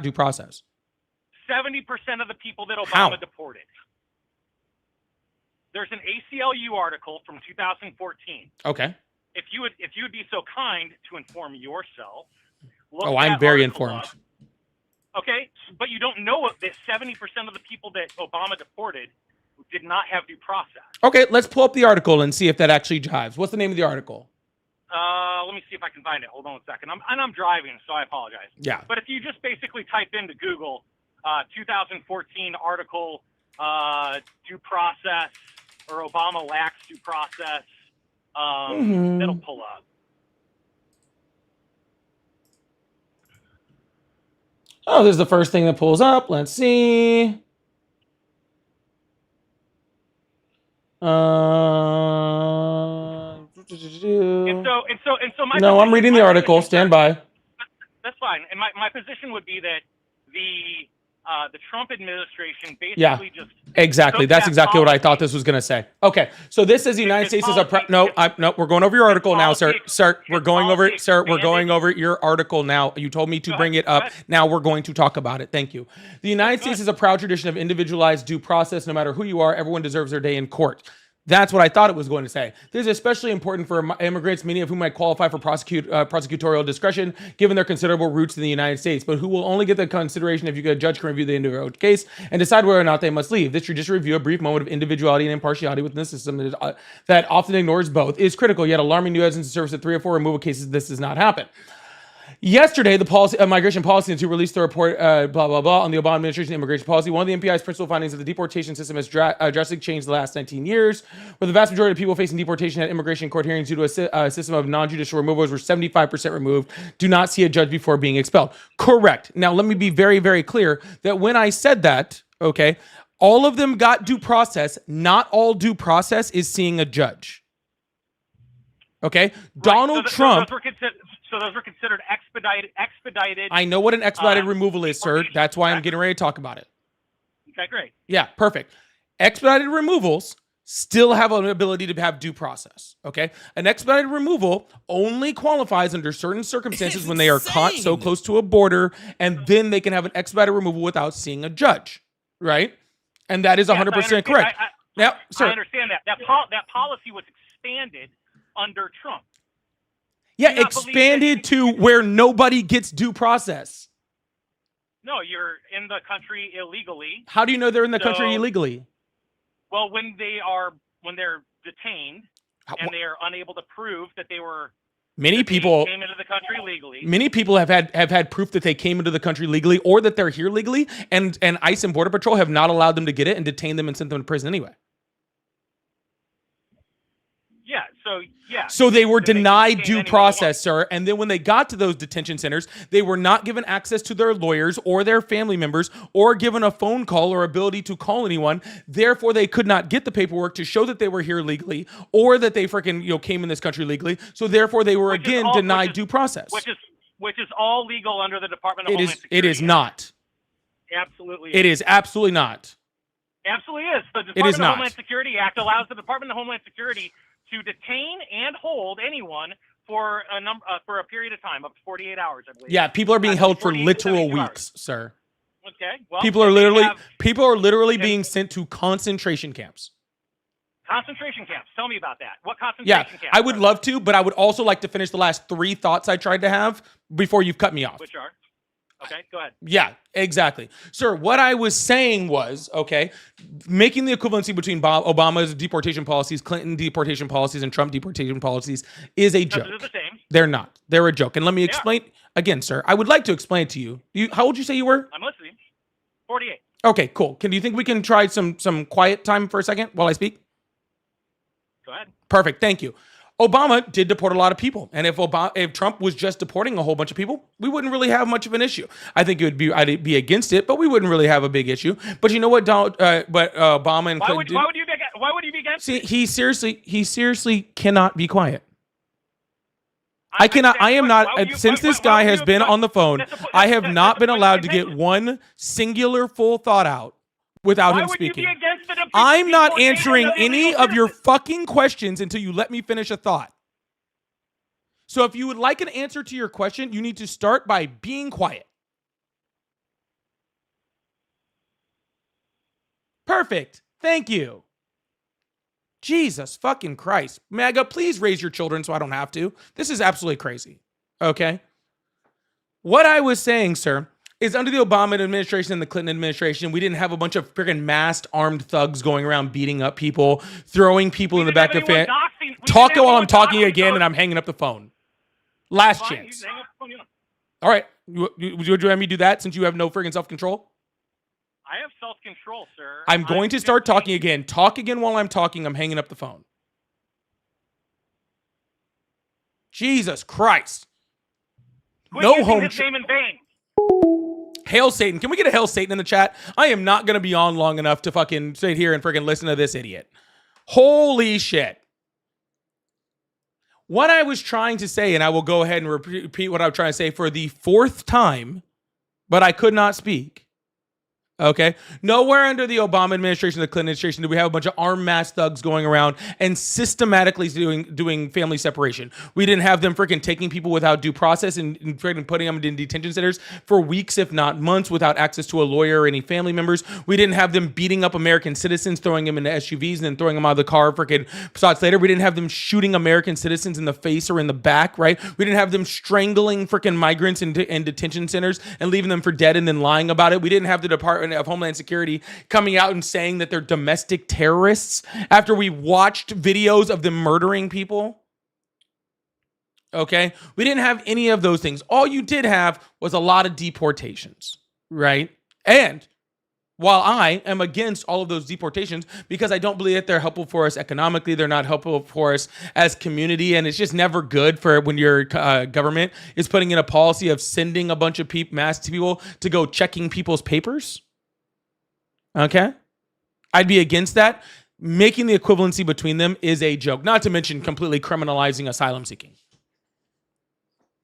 due process? 70% of the people that Obama deported. There's an ACLU article from 2014. Okay. If you would be so kind to inform yourself. I'm very informed. Okay, but you don't know that 70% of the people that Obama deported did not have due process. Okay, let's pull up the article and see if that actually jives. What's the name of the article? Let me see if I can find it. Hold on a second. I'm driving, so I apologize. Yeah. But if you just basically type into Google 2014 article due process or Obama lacks due process, that'll pull up. Oh, this is the first thing that pulls up. Let's see. And so my No, I'm reading the article. Stand by. That's fine. And my position would be that the Trump administration basically just exactly. That's exactly what I thought this was going to say. Okay, so this says the United States is a no. We're going over your article now, sir. We're going over it, sir. We're going over your article now. You told me to bring it up. Now we're going to talk about it. Thank you. The United States is a proud tradition of individualized due process. No matter who you are, everyone deserves their day in court. That's what I thought it was going to say. This is especially important for immigrants, many of whom might qualify for prosecutorial discretion, given their considerable roots in the United States, but who will only get the consideration if a judge can review the individual case and decide whether or not they must leave. This judicial review, a brief moment of individuality and impartiality within the system that often ignores both, is critical, yet alarming new evidence to surface at 3 or 4 removal cases. This does not happen. Yesterday, the Migration Policy Institute released the report, on the Obama administration immigration policy. One of the MPI's principal findings is that the deportation system has drastically changed the last 19 years, where the vast majority of people facing deportation at immigration court hearings due to a system of non-judicial removals were 75% removed, do not see a judge before being expelled. Correct. Now, let me be very, very clear that when I said that, okay, all of them got due process. Not all due process is seeing a judge. Okay? Right. Donald Trump... So those were considered expedited. I know what an expedited removal is, sir. That's why I'm getting ready to talk about it. Okay, great. Yeah, perfect. Expedited removals still have an ability to have due process, okay? An expedited removal only qualifies under certain circumstances when they are caught so close to a border, and then they can have an expedited removal without seeing a judge, right? And that is 100% correct. Now, sir, I understand that. That policy was expanded under Trump. Yeah, expanded to where nobody gets due process. No, you're in the country illegally. How do you know they're in the country illegally? Well, when they're detained and they are unable to prove that they were came into the country legally. Many people have had proof that they came into the country legally or that they're here legally, and ICE and Border Patrol have not allowed them to get it and detained them and sent them to prison anyway. So they were denied due process, sir. And then when they got to those detention centers, they were not given access to their lawyers or their family members or given a phone call or ability to call anyone. Therefore, they could not get the paperwork to show that they were here legally or that they came in this country legally. So therefore, they were denied due process. Which is all legal under the Department of Homeland Security. It is not. Absolutely. It is absolutely not. Absolutely is. The Department of Homeland Security Act allows the Department of Homeland Security to detain and hold anyone for a period of time, up to 48 hours, I believe. Yeah, people are being held for literal weeks, sir. Okay. Well, people are literally being sent to concentration camps. Concentration camps. Tell me about that. What concentration camps? I would love to, but I would also like to finish the last 3 thoughts I tried to have before you've cut me off. Which are? Okay, go ahead. Yeah, exactly. Sir, what I was saying was, okay, making the equivalency between Obama's deportation policies, Clinton deportation policies, and Trump deportation policies is a No, joke. they're the same. They're not. They're a joke. And let me They explain again, sir. I would like to explain to you. How old did you say you were? I'm listening. 48. Okay, cool. Do you think we can try some quiet time for a second while I speak? Go ahead. Perfect. Thank you. Obama did deport a lot of people, and if Trump was just deporting a whole bunch of people, we wouldn't really have much of an issue. I think I'd be against it, but we wouldn't really have a big issue. But you know what, Obama and Clinton Why would you be against? See, he seriously cannot be quiet. I cannot. I am not. Since this guy has been on the phone, I have not been allowed to get one singular full thought out without him speaking. I'm not answering any of your fucking questions until you let me finish a thought. So if you would like an answer to your question, you need to start by being quiet. Perfect. Thank you. Jesus fucking Christ. MAGA, please raise your children so I don't have to. This is absolutely crazy. Okay? What I was saying, sir, is under the Obama administration and the Clinton administration, we didn't have a bunch of freaking masked armed thugs going around beting up people, throwing people in the back of the fan. Talk while I'm talking again and I'm hanging up the phone. Last chance. All right. Would you let me do that since you have no freaking self-control? I have self-control, sir. I'm going to start talking again. Talk again while I'm talking. I'm hanging up the phone. Jesus Christ. No home. His name in vain. Hail Satan. Can we get a Hail Satan in the chat? I am not going to be on long enough to fucking sit here and freaking listen to this idiot. Holy shit. What I was trying to say, and I will go ahead and repeat what I was trying to say for the fourth time, but I could not speak. Okay. Nowhere under the Obama administration, the Clinton administration, do we have a bunch of armed mass thugs going around and systematically doing family separation. We didn't have them freaking taking people without due process and freaking putting them in detention centers for weeks, if not months, without access to a lawyer or any family members. We didn't have them beating up American citizens, throwing them into SUVs and then throwing them out of the car freaking shots later. We didn't have them shooting American citizens in the face or in the back, right? We didn't have them strangling freaking migrants in detention centers and leaving them for dead and then lying about it. We didn't have the Department of Homeland Security coming out and saying that they're domestic terrorists after we watched videos of them murdering people. Okay? We didn't have any of those things. All you did have was a lot of deportations, right? And while I am against all of those deportations because I don't believe that they're helpful for us economically, they're not helpful for us as community, and it's just never good for when your government is putting in a policy of sending a bunch of mass people to go checking people's papers. Okay? I'd be against that. Making the equivalency between them is a joke, not to mention completely criminalizing asylum seeking.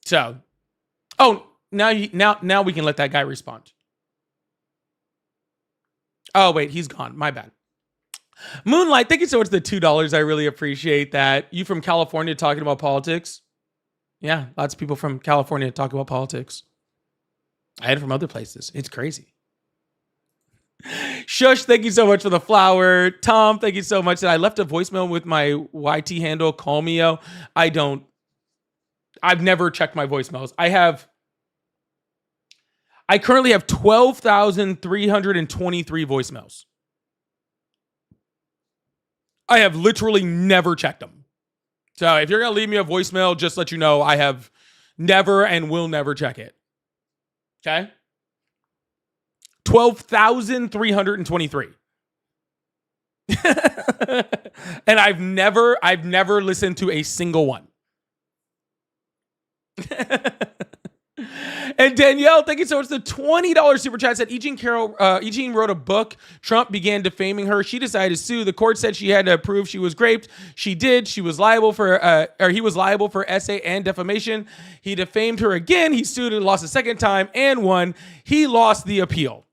So, now we can let that guy respond. Oh, wait, he's gone. My bad. Moonlight, thank you so much for the $2. I really appreciate that. You from California talking about politics? Yeah, lots of people from California talk about politics. I had it from other places. It's crazy. Shush, thank you so much for the flower. Tom, thank you so much. I left a voicemail with my YT handle, Calmio. I've never checked my voicemails. I currently have 12,323 voicemails. I have literally never checked them. So if you're going to leave me a voicemail, just let you know I have never and will never check it. Okay? 12,323. And I've never listened to a single one. And Danielle, thank you so much. The $20 super chat said Eugene wrote a book. Trump began defaming her. She decided to sue. The court said she had to prove she was raped. She did. She was liable for, he was liable for essay and defamation. He defamed her again. He sued and lost a second time and won. He lost the appeal.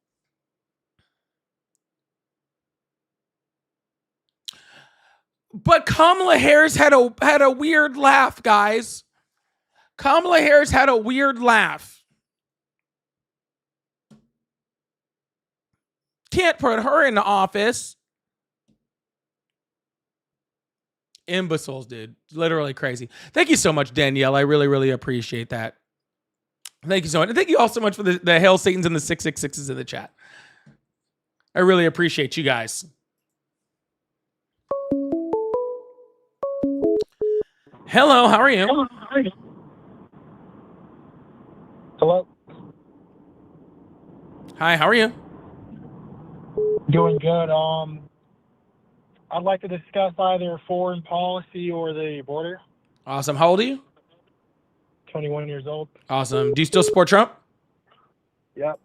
But Kamala Harris had a weird laugh, guys. Kamala Harris had a weird laugh. Can't put her in the office. Imbeciles, dude. Literally crazy. Thank you so much, Danielle. I really, really appreciate that. Thank you so much. And thank you all so much for the Hail Satans and the 666s in the chat. I really appreciate you guys. Hello, how are you? Hello. Hi, how are you? Doing good. I'd like to discuss either foreign policy or the border. Awesome. How old are you? 21 years old. Awesome. Do you still support Trump? Yep.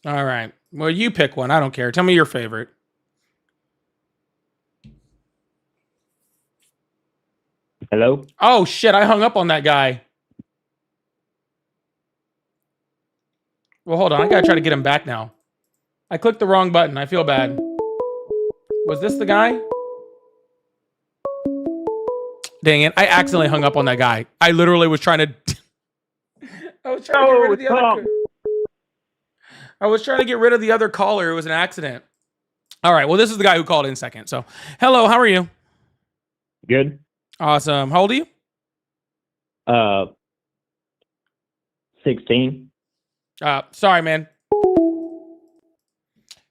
All right. Well, you pick one. I don't care. Tell me your favorite. Hello? Oh, shit. I hung up on that guy. Well, hold on. I got to try to get him back now. I clicked the wrong button. I feel bad. Was this the guy? Dang it. I accidentally hung up on that guy. I literally was trying to... I was trying to get rid of the other... I was trying to get rid of the other caller. It was an accident. All right. Well, this is the guy who called in second. So, hello. How are you? Good. Awesome. How old are you? 16. Sorry, man.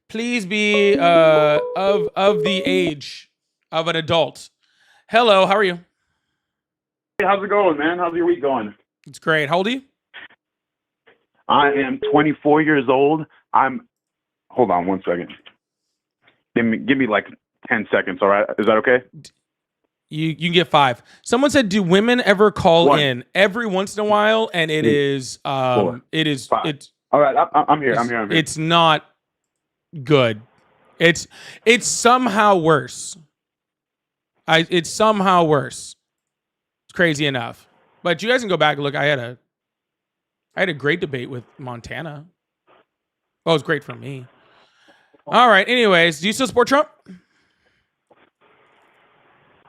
Please be of the age of an adult. Hello. How are you? Hey, how's it going, man? How's your week going? It's great. How old are you? I am 24 years old. Hold on one second. Give me like 10 seconds, all right? Is that okay? You can get 5. Someone said, "Do women ever call 1. in?" Every once in a while, and it 3, is 4, it is 5. it's All right, I'm here. I'm here. it's not good. It's somehow worse. It's somehow worse. It's crazy enough. But you guys can go back and look. I had a great debate with Montana. Well, it was great for me. All right. Anyways, do you still support Trump?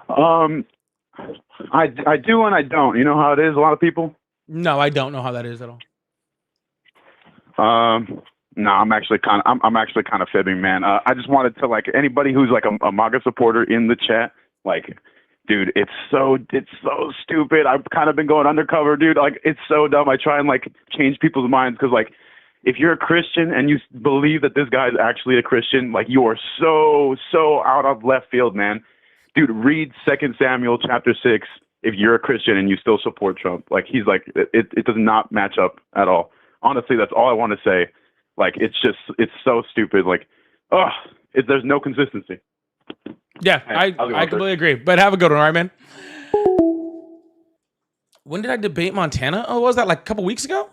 I do and I don't. You know how it is. A lot of people. No, I don't know how that is at all. No, I'm actually kind of fibbing, man. I just wanted to, like, anybody who's like a MAGA supporter in the chat, like, dude, it's so stupid. I've kind of been going undercover, dude. Like, it's so dumb. I try and like change people's minds because, like, if you're a Christian and you believe that this guy is actually a Christian, like, you are so out of left field, man. Dude, read 2 Samuel chapter 6 if you're a Christian and you still support Trump. Like, he's like, it does not match up at all. Honestly, that's all I want to say. Like, it's so stupid. Like, there's no consistency. Yeah, Hey, I completely agree. But have a good one, all right, man? When did I debate Montana? Oh, what was that, like a couple weeks ago?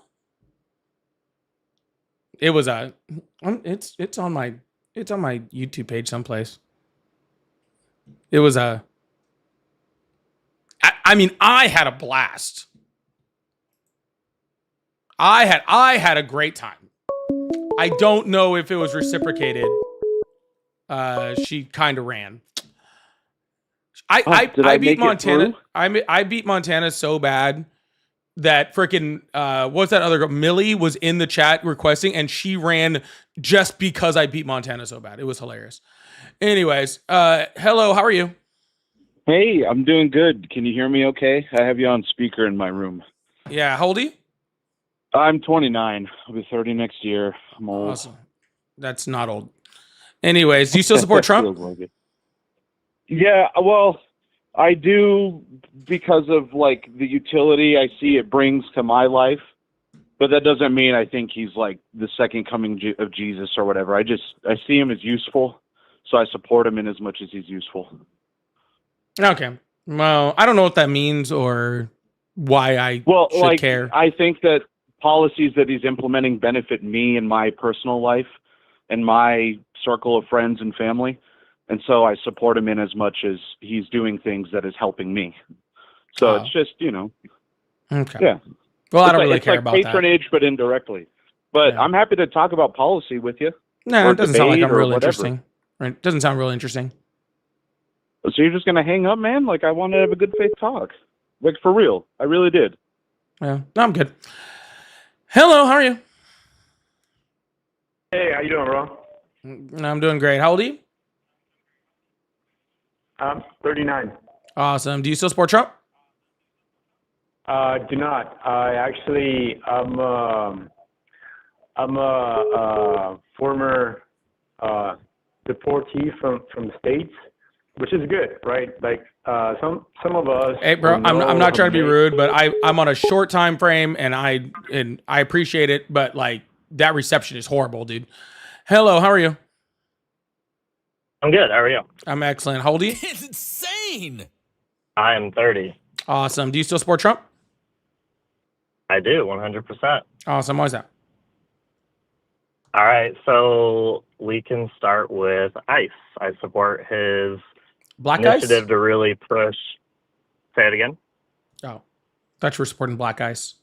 It was it's on my YouTube page someplace. It was I mean, I had a blast. I had a great time. I don't know if it was reciprocated. She kind of ran. I beat Montana. I beat Montana so bad that freaking what's that other girl? Millie was in the chat requesting, and she ran just because I beat Montana so bad. It was hilarious. Anyways, hello, how are you? Hey, I'm doing good. Can you hear me okay? I have you on speaker in my room. Yeah, how old are you? I'm 29. I'll be 30 next year. I'm old. Awesome. That's not old. Anyways, do you still support Trump? Feels like it. Yeah, well, I do because of like the utility I see it brings to my life. But that doesn't mean I think he's like the second coming of Jesus or whatever. I see him as useful, so I support him in as much as he's useful. Okay. Well, I don't know what that means or why I should care. I think that policies that he's implementing benefit me in my personal life and my circle of friends and family. And so I support him in as much as he's doing things that is helping me. So it's just, Okay. Yeah. Well, I don't really care like about that. patronage, but indirectly. But Yeah. I'm happy to talk about policy with you. No, or it doesn't sound like debate I'm or real whatever. interesting. Right? It doesn't sound real interesting. So you're just going to hang up, man? Like, I want to have a good faith talk. Like, for real. I really did. Yeah. No, I'm good. Hello, how are you? Hey, how you doing, bro? No, I'm doing great. How old are you? I'm 39. Awesome. Do you still support Trump? Do not. I'm a former deportee from the States, which is good, right? Like some of us. Hey, bro, will I'm know not trying to be how rude, but I'm on a short time frame, and I appreciate it, but like that reception is horrible, dude. Hello, how are you? I'm good. How are you? I'm excellent. How old are you? It's insane. I am 30. Awesome. Do you still support Trump? I do, 100%. Awesome. Why is that? All right, so we can start with ICE. I support his Black guys? initiative to really push. Say it again. Oh, thought you were supporting Black guys.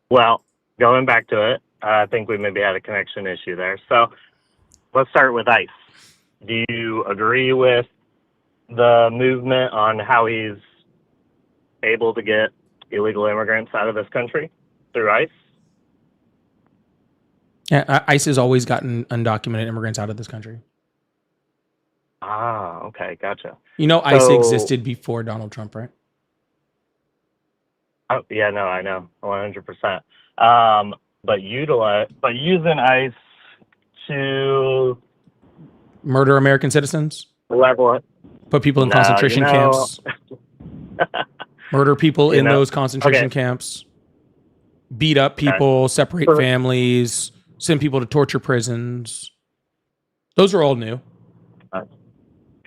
Well, going back to it, I think we maybe had a connection issue there. So let's start with ICE. Do you agree with the movement on how he's able to get illegal immigrants out of this country through ICE? Yeah, ICE has always gotten undocumented immigrants out of this country. Ah, okay, gotcha. You know, ICE So- existed before Donald Trump, right? Oh, yeah, no, I know, 100%. But using ICE to Murder American citizens, level it. put people in No, concentration you know- camps, murder people You in know, those concentration okay. camps, beat up people, separate Sure. families, send people to torture prisons. Those are all new.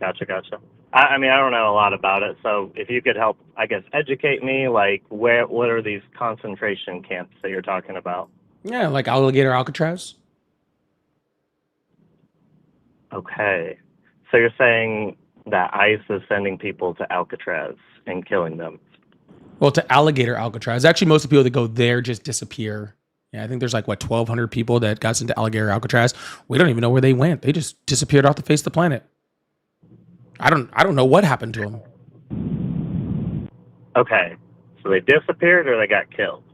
Gotcha. I mean, I don't know a lot about it, so if you could help, I guess, educate me, like, what are these concentration camps that you're talking about? Yeah, like Alligator Alcatraz. Okay. So you're saying that ICE is sending people to Alcatraz and killing them? Well, to Alligator Alcatraz. Actually, most of the people that go there just disappear. Yeah, I think there's like, 1,200 people that got sent to Alligator Alcatraz. We don't even know where they went. They just disappeared off the face of the planet. I don't know what happened to them. Okay. So they disappeared or they got killed?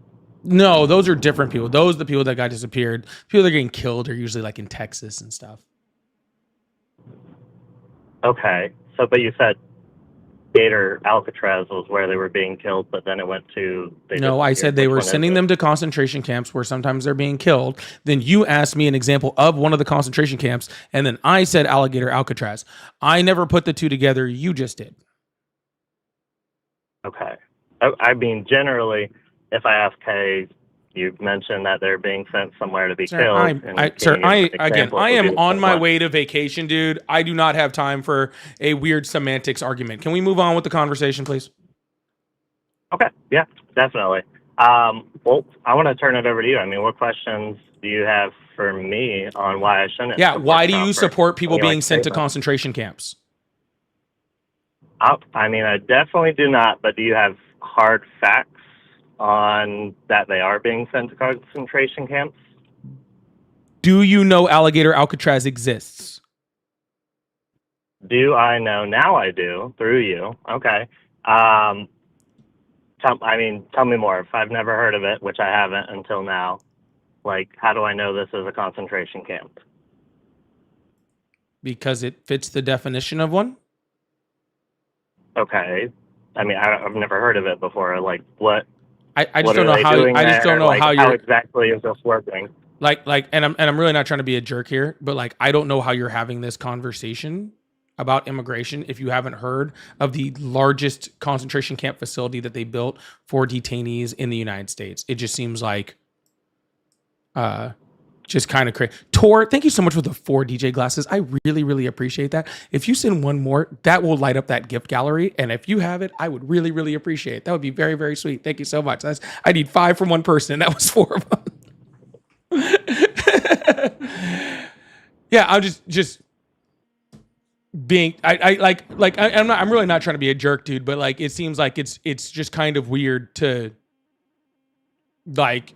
No, those are different people. Those are the people that got disappeared. People that are getting killed are usually like in Texas and stuff. Okay. So, but you said Gator Alcatraz was where they were being killed, but then it went to... No, I said they were sending them to concentration camps where sometimes they're being killed. Then you asked me an example of one of the concentration camps, and then I said Alligator Alcatraz. I never put the two together. You just did. Okay. I mean, generally, if I ask, hey, you mentioned that they're being sent somewhere to be killed. I am on my way. way to vacation, dude. I do not have time for a weird semantics argument. Can we move on with the conversation, please? Okay. Yeah, definitely. Well, I want to turn it over to you. I mean, what questions do you have for me on why I shouldn't? Yeah, support why do Trump you or support people anything being like sent to that? concentration camps? I mean, I definitely do not, but do you have hard facts on that they are being sent to concentration camps? Do you know Alligator Alcatraz exists? Do I know? Now I do, through you. Okay. Tell me more. If I've never heard of it, which I haven't until now, like, how do I know this is a concentration camp? Because it fits the definition of one? Okay. I mean, I've never heard of it before. Like, what? I just what don't are know they how doing I just there? don't know Like, how you're exactly is this working? and I'm really not trying to be a jerk here, but like I don't know how you're having this conversation about immigration if you haven't heard of the largest concentration camp facility that they built for detainees in the United States. It just seems like just kind of crazy. Tor, thank you so much for the 4 DJ glasses. I really, really appreciate that. If you send one more, that will light up that gift gallery. And if you have it, I would really, really appreciate it. That would be very, very sweet. Thank you so much. I need 5 from one person, and that was 4 of them. Yeah, I'm just being I'm really not trying to be a jerk, dude, but like it seems like it's just kind of weird to like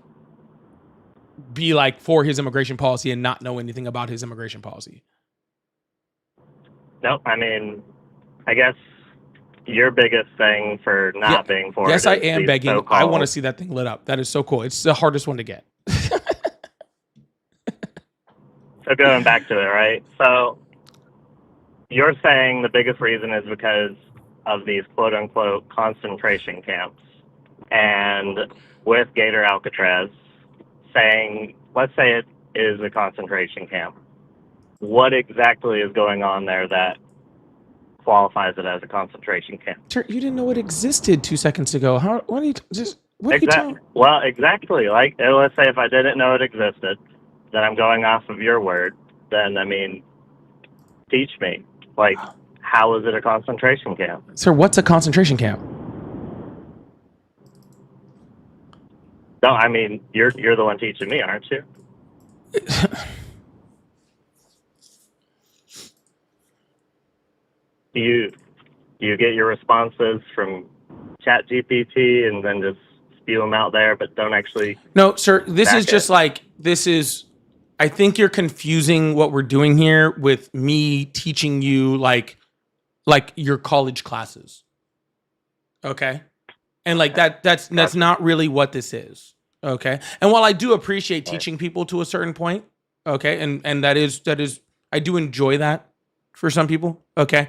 be like for his immigration policy and not know anything about his immigration policy. No, I mean, I guess your biggest thing for not being for yes, it I is am these begging. I so-called- want to see that thing lit up. That is so cool. It's the hardest one to get. So going back to it, right? So you're saying the biggest reason is because of these quote unquote concentration camps, and with Gator Alcatraz saying, let's say it is a concentration camp, what exactly is going on there that qualifies it as a concentration camp? Sir, you didn't know it existed 2 seconds ago. How? What are you just? What are you talking? Well, exactly. Like, let's say if I didn't know it existed, then I'm going off of your word. Then, I mean, teach me. Like, how is it a concentration camp? Sir, what's a concentration camp? No, I mean, you're the one teaching me, aren't you? Do you get your responses from ChatGPT and then just spew them out there, but don't actually? No, sir. This is back just it? like this is. I think you're confusing what we're doing here with me teaching you like your college classes. Okay, and like that's not really what this is. Okay, and while I do appreciate teaching people to a certain point, okay, and that is I do enjoy that for some people. Okay.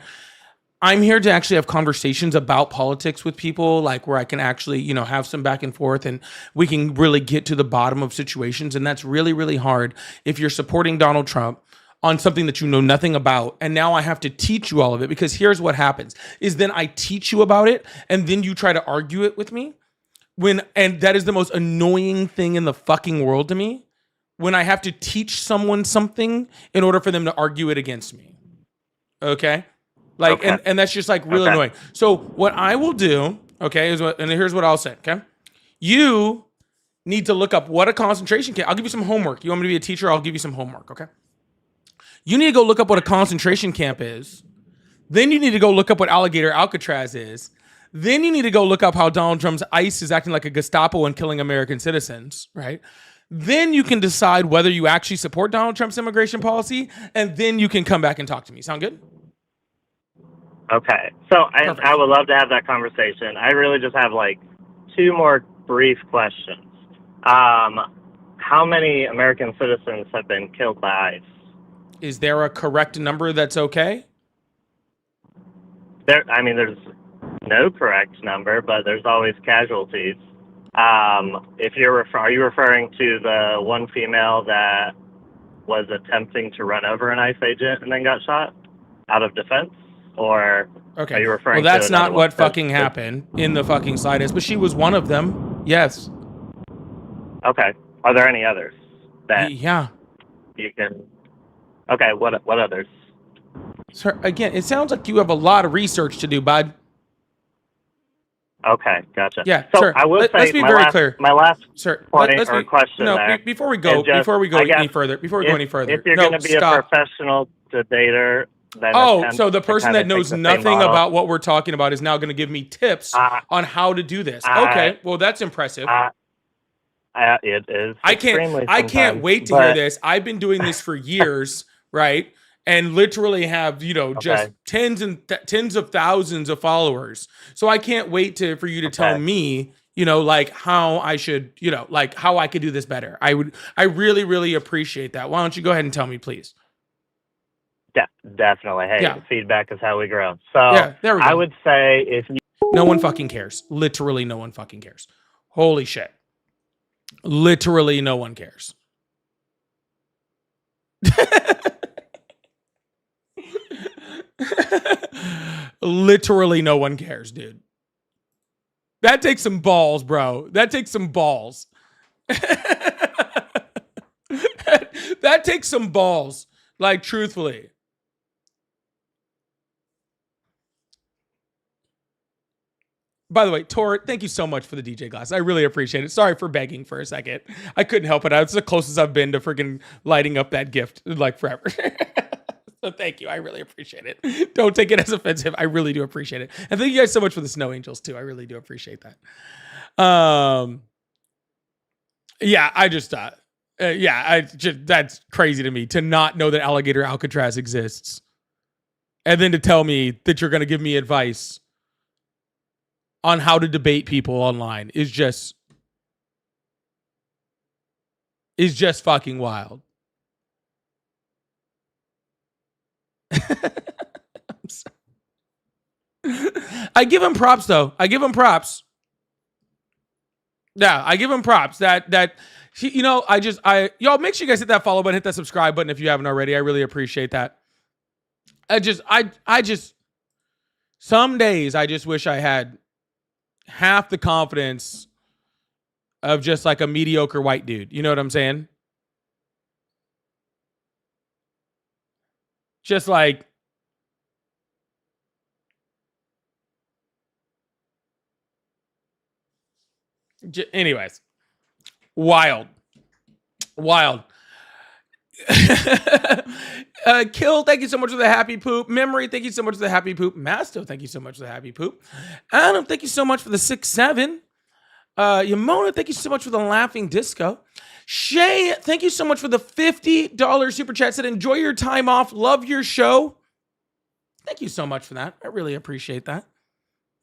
I'm here to actually have conversations about politics with people, like where I can actually, have some back and forth and we can really get to the bottom of situations. And that's really, really hard if you're supporting Donald Trump on something that you know nothing about. And now I have to teach you all of it, because here's what happens is then I teach you about it and then you try to argue it with me and that is the most annoying thing in the fucking world to me, when I have to teach someone something in order for them to argue it against me. Okay. Like, Okay. and that's just like really Okay. annoying. So what I will do, okay, and here's what I'll say, okay? You need to look up what a concentration camp. I'll give you some homework. You want me to be a teacher? I'll give you some homework, okay? You need to go look up what a concentration camp is. Then you need to go look up what Alligator Alcatraz is. Then you need to go look up how Donald Trump's ICE is acting like a Gestapo and killing American citizens, right? Then you can decide whether you actually support Donald Trump's immigration policy, and then you can come back and talk to me. Sound good? Okay. So Perfect. I would love to have that conversation. I really just have like two more brief questions. How many American citizens have been killed by ICE? Is there a correct number that's okay? There's no correct number, but there's always casualties. If are you referring to the one female that was attempting to run over an ICE agent and then got shot out of defense? Or Okay. are you referring Well, that's to not another what one? fucking happened in the fucking slightest, but she was one of them. Yes. Okay. Are there any others that Yeah. you can? Okay. What others? Sir, again, it sounds like you have a lot of research to do, bud. Okay, gotcha. Yeah, So sir. I will say Let's be very clear. My last Sir, point let's or be, question no, there before we go, is just, I guess, any further, if you're no, going to be stop. a professional debater, then Oh, attempt so the to person kinda that knows take the same nothing model. about what we're talking about is now going to give me tips on how to do this. Okay, well, that's impressive. It is. I extremely can't sometimes, wait to but- hear this. I've been doing this for years, right? And literally have, just tens of thousands of followers. So I can't wait for you to tell me, like how I should, like how I could do this better. I really, really appreciate that. Why don't you go ahead and tell me, please? Definitely. Hey, Yeah. feedback is how we grow. So Yeah, there we go. I would say if you No one fucking cares. Literally no one fucking cares. Holy shit. Literally no one cares. Literally no one cares, dude. That takes some balls, bro. That takes some balls. That takes some balls. Like, truthfully. By the way, Tor, thank you so much for the DJ glass. I really appreciate it. Sorry for begging for a second. I couldn't help it. That's the closest I've been to freaking lighting up that gift like forever. So thank you. I really appreciate it. Don't take it as offensive. I really do appreciate it. And thank you guys so much for the snow angels too. I really do appreciate that. Yeah, I just thought, that's crazy to me to not know that Alligator Alcatraz exists. And then to tell me that you're going to give me advice on how to debate people online is just fucking wild. I give him props though. I give him props. Yeah, I give him props. Y'all make sure you guys hit that follow button, hit that subscribe button if you haven't already. I really appreciate that. Some days I just wish I had half the confidence of just like a mediocre white dude. You know what I'm saying? Just like, anyways, wild. Kill, thank you so much for the happy poop. Memory, thank you so much for the happy poop. Masto, thank you so much for the happy poop. Adam, thank you so much for the 6-7. Yamona, thank you so much for the laughing disco. Shay, thank you so much for the $50 super chat. Said enjoy your time off, love your show. Thank you so much for that. I really appreciate that.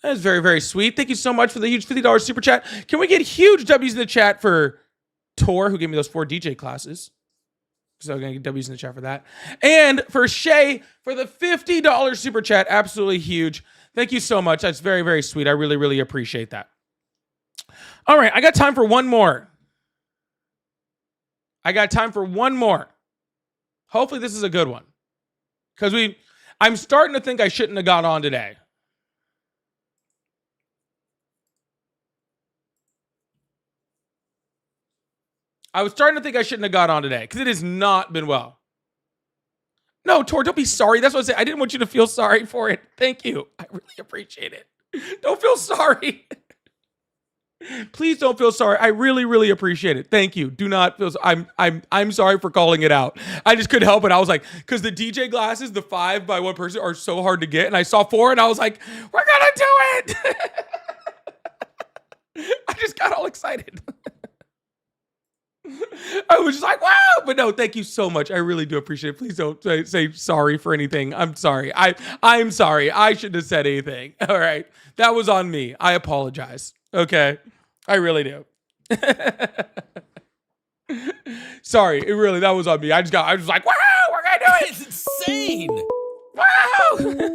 That is very, very sweet. Thank you so much for the huge $50 super chat. Can we get huge W's in the chat for Tor, who gave me those 4 DJ classes? So I'm going to get W's in the chat for that. And for Shay, for the $50 super chat. Absolutely huge. Thank you so much. That's very, very sweet. I really, really appreciate that. All right. I got time for one more. Hopefully this is a good one. Because I'm starting to think I shouldn't have got on today. I was starting to think I shouldn't have got on today because it has not been well. No, Tor, don't be sorry. That's what I said. I didn't want you to feel sorry for it. Thank you. I really appreciate it. Don't feel sorry. Please don't feel sorry. I really, really appreciate it. Thank you. Do not feel. I'm sorry for calling it out. I just couldn't help it. I was like, because the DJ glasses, the 5 by 1 person, are so hard to get, and I saw 4, and I was like, we're gonna do it. I just got all excited. I was just like, wow. But no, thank you so much. I really do appreciate it. Please don't say sorry for anything. I'm sorry. I'm sorry. I shouldn't have said anything. All right. That was on me. I apologize. Okay. I really do. Sorry. That was on me. I was like, wow, we're going to do it. It's insane. Wow.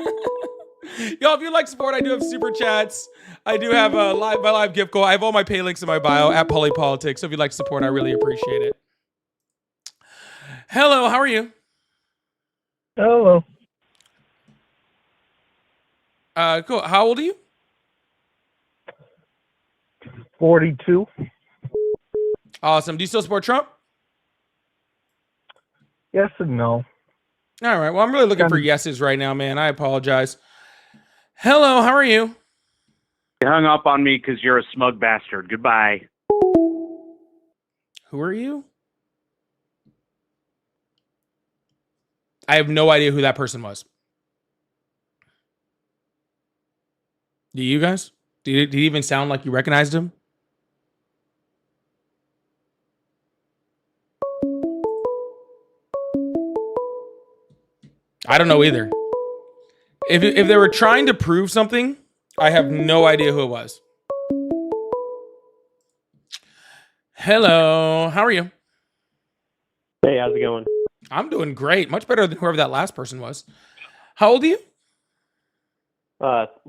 Y'all, if you'd like support, I do have super chats. I do have my live gift goal. I have all my pay links in my bio at Polypolitics. So if you'd like support, I really appreciate it. Hello, how are you? Hello. Cool. How old are you? 42. Awesome. Do you still support Trump? Yes and no. All right. Well, I'm really looking for yeses right now, man. I apologize. Hello, how are you? You hung up on me because you're a smug bastard. Goodbye. Who are you? I have no idea who that person was. Do you guys? Did he even sound like you recognized him? I don't know either. If they were trying to prove something, I have no idea who it was. Hello, how are you? Hey, how's it going? I'm doing great. Much better than whoever that last person was. How old are you?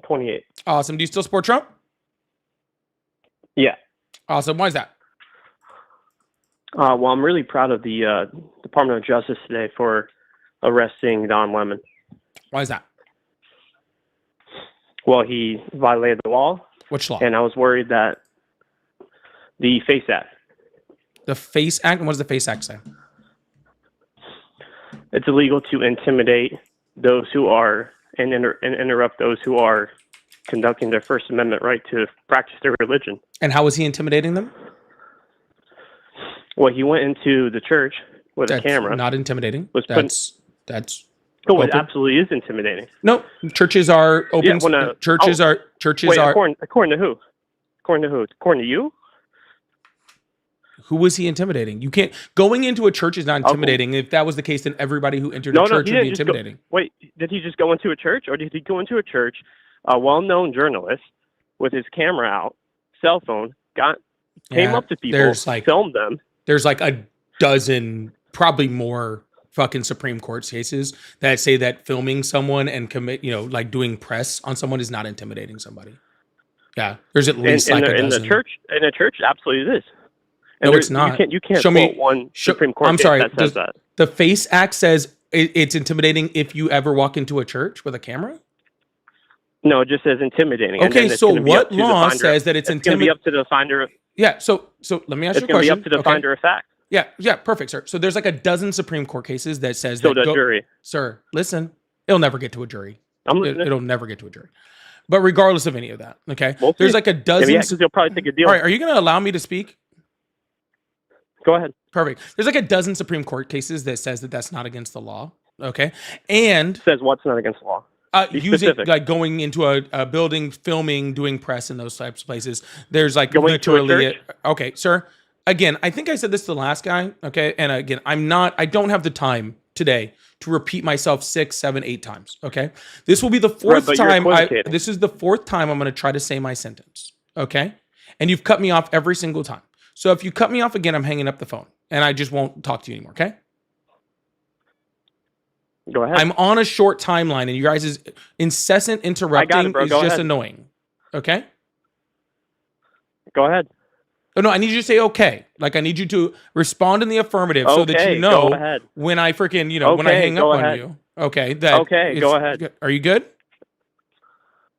28. Awesome. Do you still support Trump? Yeah. Awesome. Why is that? Well, I'm really proud of the Department of Justice today for arresting Don Lemon. Why is that? Well, he violated the law. Which law? And I was worried that the FACE Act. The FACE Act? And what does the FACE Act say? It's illegal to intimidate those who are and interrupt those who are conducting their First Amendment right to practice their religion. And how was he intimidating them? Well, he went into the church with a camera. Not intimidating. That's Oh, it open. absolutely is intimidating. No, churches are open. Yeah, churches are. According to who? According to who? According to you? Who was he intimidating? You can't. Going into a church is not intimidating. If that was the case, then everybody who entered a church would be intimidating. Did he just go into a church, or did he go into a church? A well-known journalist with his camera out, cell phone, came up to people, filmed them. There's like a dozen, probably more fucking Supreme Court cases that say that filming someone and like doing press on someone is not intimidating somebody. Yeah, there's at least in like a the dozen. in the church, absolutely it is. And No, it's not. You can't Show quote me one Supreme Court I'm case sorry. that says that. The FACE Act says it's intimidating if you ever walk into a church with a camera. No, it just says intimidating. And Okay, then it's so gonna be what up to the law finder- says that it's going to be up to the finder? Yeah, so let me ask you It's a going to be question. up to the Okay. finder of fact. Yeah, perfect, sir. So there's like a dozen Supreme Court cases that says So that the jury. Sir, listen, it'll never get to a jury. I'm listening. It'll never get to a jury. But regardless of any of that, okay, We'll there's see. like a dozen. Yeah, because you'll probably take a deal. All right, are you going to allow me to speak? Go ahead. Perfect. There's like a dozen Supreme Court cases that says that that's not against the law. Okay, and Says what's not against the law. Be using specific. like going into a building, filming, doing press in those types of places. There's like Going to a literally church? okay, sir. Again, I think I said this to the last guy. Okay, and again, I don't have the time today to repeat myself 6, 7, 8 times. Okay, this will be the fourth but you're time. equivocating. This is the fourth time I'm going to try to say my sentence. Okay, and you've cut me off every single time. So if you cut me off again, I'm hanging up the phone and I just won't talk to you anymore. Okay. Go ahead. I'm on a short timeline, and you guys' incessant interrupting bro. is Go just ahead. annoying. Okay? Go ahead. Oh, no, I need you to say okay. Like, I need you to respond in the affirmative so that Okay, you know go ahead. when I freaking, when I Okay, hang up go on ahead. you. Okay. That Okay, go ahead. Are you good?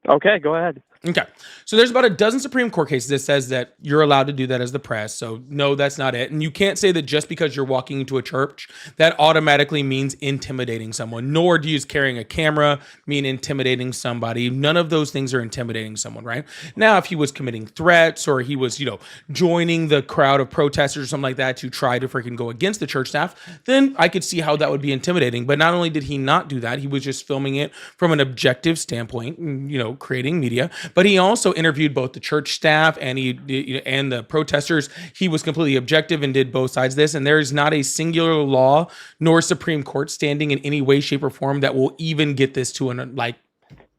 Okay, go ahead. Okay. So there's about a dozen Supreme Court cases that says that you're allowed to do that as the press. So no, that's not it. And you can't say that just because you're walking into a church, that automatically means intimidating someone, nor do you carrying a camera mean intimidating somebody. None of those things are intimidating someone, right? Now, if he was committing threats or he was, joining the crowd of protesters or something like that to try to freaking go against the church staff, then I could see how that would be intimidating. But not only did he not do that, he was just filming it from an objective standpoint, creating media. But he also interviewed both the church staff and and the protesters. He was completely objective and did both sides of this. And there is not a singular law nor Supreme Court standing in any way, shape, or form that will even get this to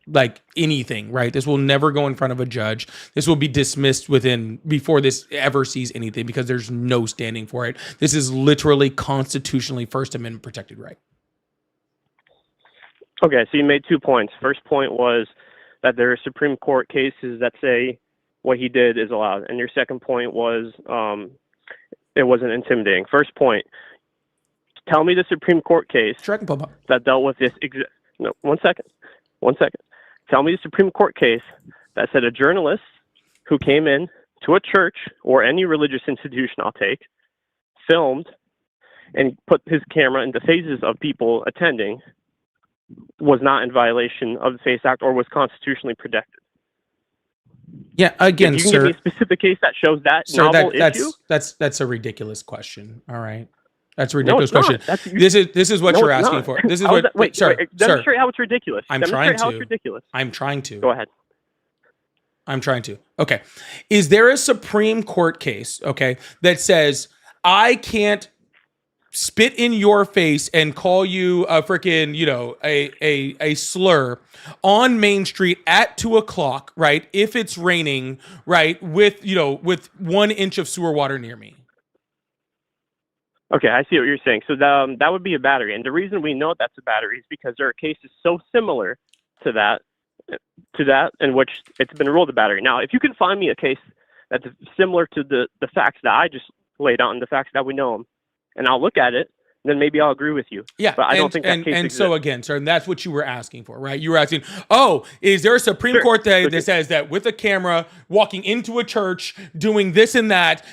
like anything, right? This will never go in front of a judge. This will be dismissed before this ever sees anything because there's no standing for it. This is literally constitutionally First Amendment protected right. Okay, so you made 2 points. First point was that there are Supreme Court cases that say what he did is allowed. And your second point was it wasn't intimidating. First point, tell me the Supreme Court case that dealt with this. No, 1 second. 1 second. Tell me the Supreme Court case that said a journalist who came in to a church or any religious institution, I'll take, filmed and put his camera in the faces of people attending was not in violation of the FACE Act or was constitutionally protected. Yeah, again, if you can sir. give me a specific case that shows that Sir, novel issue. that's a ridiculous question. All right, that's a No, ridiculous it's not. question. That's- This is what No, you're it's asking not. for. This is How is what. that- wait, sir, demonstrate how it's ridiculous. I'm Demonstrate trying how to. it's ridiculous. I'm trying to. Go ahead. I'm trying to. Okay, is there a Supreme Court case? Okay, that says I can't spit in your face and call you a freaking, a slur on Main Street at 2:00, right? If it's raining, right? With 1 inch of sewer water near me. Okay, I see what you're saying. So that would be a battery. And the reason we know that's a battery is because there are cases so similar to that in which it's been ruled a battery. Now, if you can find me a case that's similar to the facts that I just laid out and the facts that we know them, and I'll look at it, then maybe I'll agree with you. Yeah, but I don't think that case and exists. so again, sir, and that's what you were asking for, right? You were asking, is there a Supreme Court that says that with a camera walking into a church doing this and that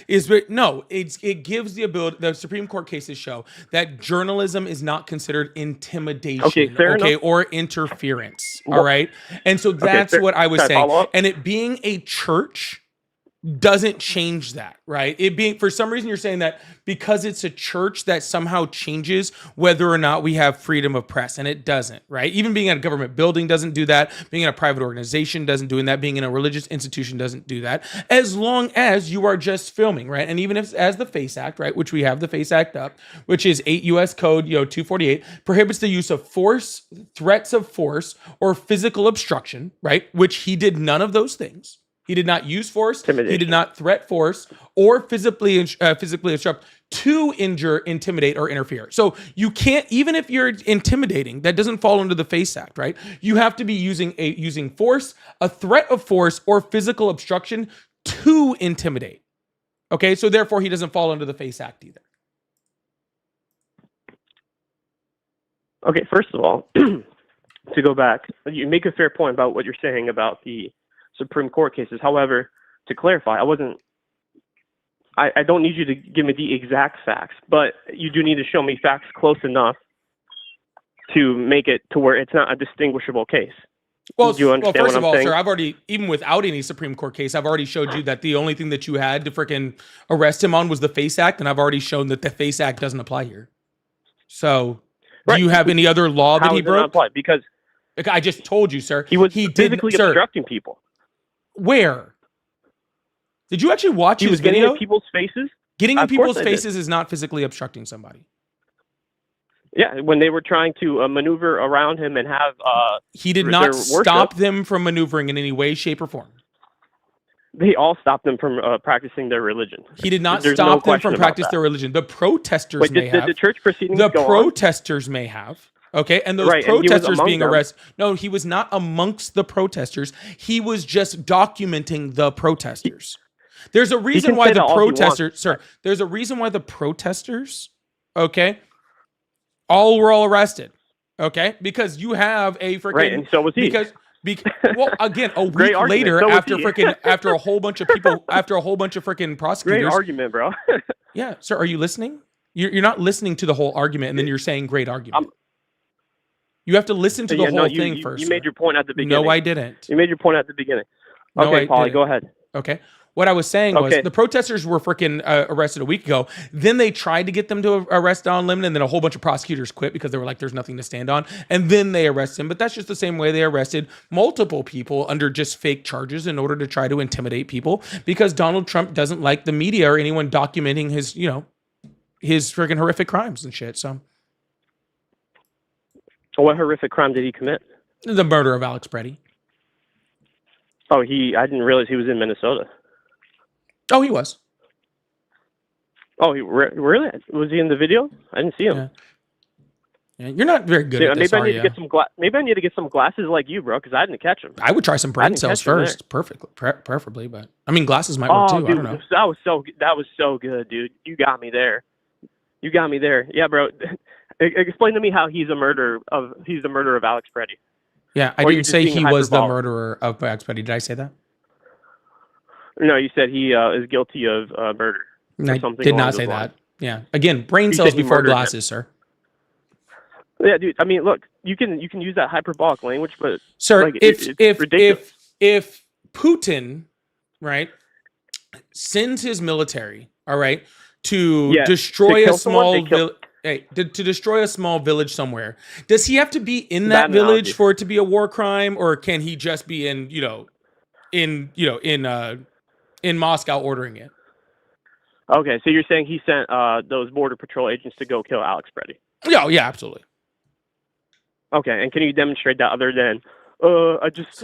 no? It gives the ability. The Supreme Court cases show that journalism is not considered intimidation, Okay, fair enough. or interference. Well, all right, and so that's what I was Can I saying. follow up? And it being a church doesn't change that, right? It being, for some reason, you're saying that because it's a church that somehow changes whether or not we have freedom of press, and it doesn't, right? Even being in a government building doesn't do that. Being in a private organization doesn't do that. Being in a religious institution doesn't do that. As long as you are just filming, right? And even if, as the FACE Act, right, which we have the FACE Act up, which is 8 U.S. Code, 248, prohibits the use of force, threats of force, or physical obstruction, right? Which he did none of those things. He did not use force. He did not threat force or physically obstruct to injure, intimidate, or interfere. So you can't, even if you're intimidating, that doesn't fall under the FACE Act, right? You have to be using force, a threat of force, or physical obstruction to intimidate. Okay, so therefore he doesn't fall under the FACE Act either. Okay, first of all, to go back, you make a fair point about what you're saying about the Supreme Court cases. However, to clarify, I don't need you to give me the exact facts, but you do need to show me facts close enough to make it to where it's not a distinguishable case. Well, Do you understand first what of I'm all, saying? sir, I've already, even without any Supreme Court case, I've already showed you that the only thing that you had to freaking arrest him on was the FACE Act, and I've already shown that the FACE Act doesn't apply here. So, Right. do you have any other law that How he is it not broke? applied? Because I just told you, sir. he was didn't, physically sir. obstructing people. Where? Did you actually watch He his was getting video? in people's faces. Getting in Of course people's I did. faces is not physically obstructing somebody. Yeah, when they were trying to maneuver around him and have He did their not worship, stop them from maneuvering in any way, shape, or form. they all stopped them from practicing their religion. He did not There's no stop them question from about practice that. their religion. The protesters Wait, may did have. the church proceedings The go on? protesters may have. Okay, and those Right, and he was protesters among being them. arrested. No, he was not amongst the protesters. He was just documenting the protesters. There's a reason can why say the that all he wants. protesters, sir, there's a reason why the protesters, okay, all were all arrested. Okay? Because you have a freaking Right, and so was he. well, again, a Great week argument. later, So was after he. freaking after a whole bunch of people, after a whole bunch of freaking Great prosecutors. argument, bro. Yeah, sir, are you listening? You're not listening to the whole argument, and then you're saying great argument. You have to listen to the whole thing first. You made your point at the beginning. No, I didn't. You made your point at the beginning. No, Okay, I Paulie, didn't. go ahead. Okay. What I was saying was Okay. the protesters were freaking arrested a week ago. Then they tried to get them to arrest Don Lemon, and then a whole bunch of prosecutors quit because they were like, there's nothing to stand on. And then they arrest him. But that's just the same way they arrested multiple people under just fake charges in order to try to intimidate people because Donald Trump doesn't like the media or anyone documenting his, his freaking horrific crimes and shit. So What horrific crime did he commit? the murder of Alex Preddy. Oh, I didn't realize he was in Minnesota. Oh, he was. Oh, really? Was he in the video? I didn't see him. Yeah. Yeah, you're not very good at this, maybe I are need you? to get some maybe I need to get some glasses like you, bro, because I didn't catch him. I would try some brain didn't cells catch him there. first, preferably. But I mean, glasses might work too. Dude, I don't know. that was so good, dude. You got me there. Yeah, bro. Explain to me how he's the murderer of Alex Preddy. Yeah, I Or you're didn't just say being he was the hyperbolic. murderer of Alex Preddy. Did I say that? No, you said he is guilty of murder. I something did along not those say lines. that. Yeah. Again, brain You cells said he before murdered him. glasses, sir. Yeah, dude. I mean, look, you can use that hyperbolic language, but Sir, like, if it's ridiculous. if Putin, right, sends his military, all right, to Yeah, destroy to a kill someone, small they kill- to destroy a small village somewhere, does he have to be in Bad that village analogy. for it to be a war crime, or can he just be in Moscow ordering it? Okay, so you're saying he sent those border patrol agents to go kill Alex Preddy? Yeah, absolutely. Okay, and can you demonstrate that other than Trump is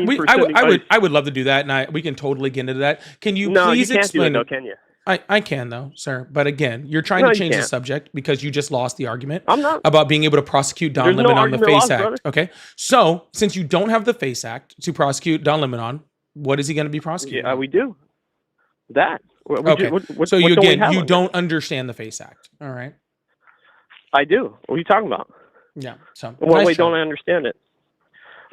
mean for sending ICE? I would love to do that, and we can totally get into that. Can you No, please you can't explain? do it, though, can you? I can though, sir. But again, you're trying No, to you change the can't. subject because you just lost the argument I'm not. about being able to prosecute Don There's no Lemon on the argument FACE lost, Act. brother. Okay, so since you don't have the FACE Act to prosecute Don Lemon on, what is he going to be prosecuted? Yeah, on? we do. That. Okay. So you don't understand the FACE Act. All right. I do. What are you talking about? Yeah. So In what nice way try. don't I understand it?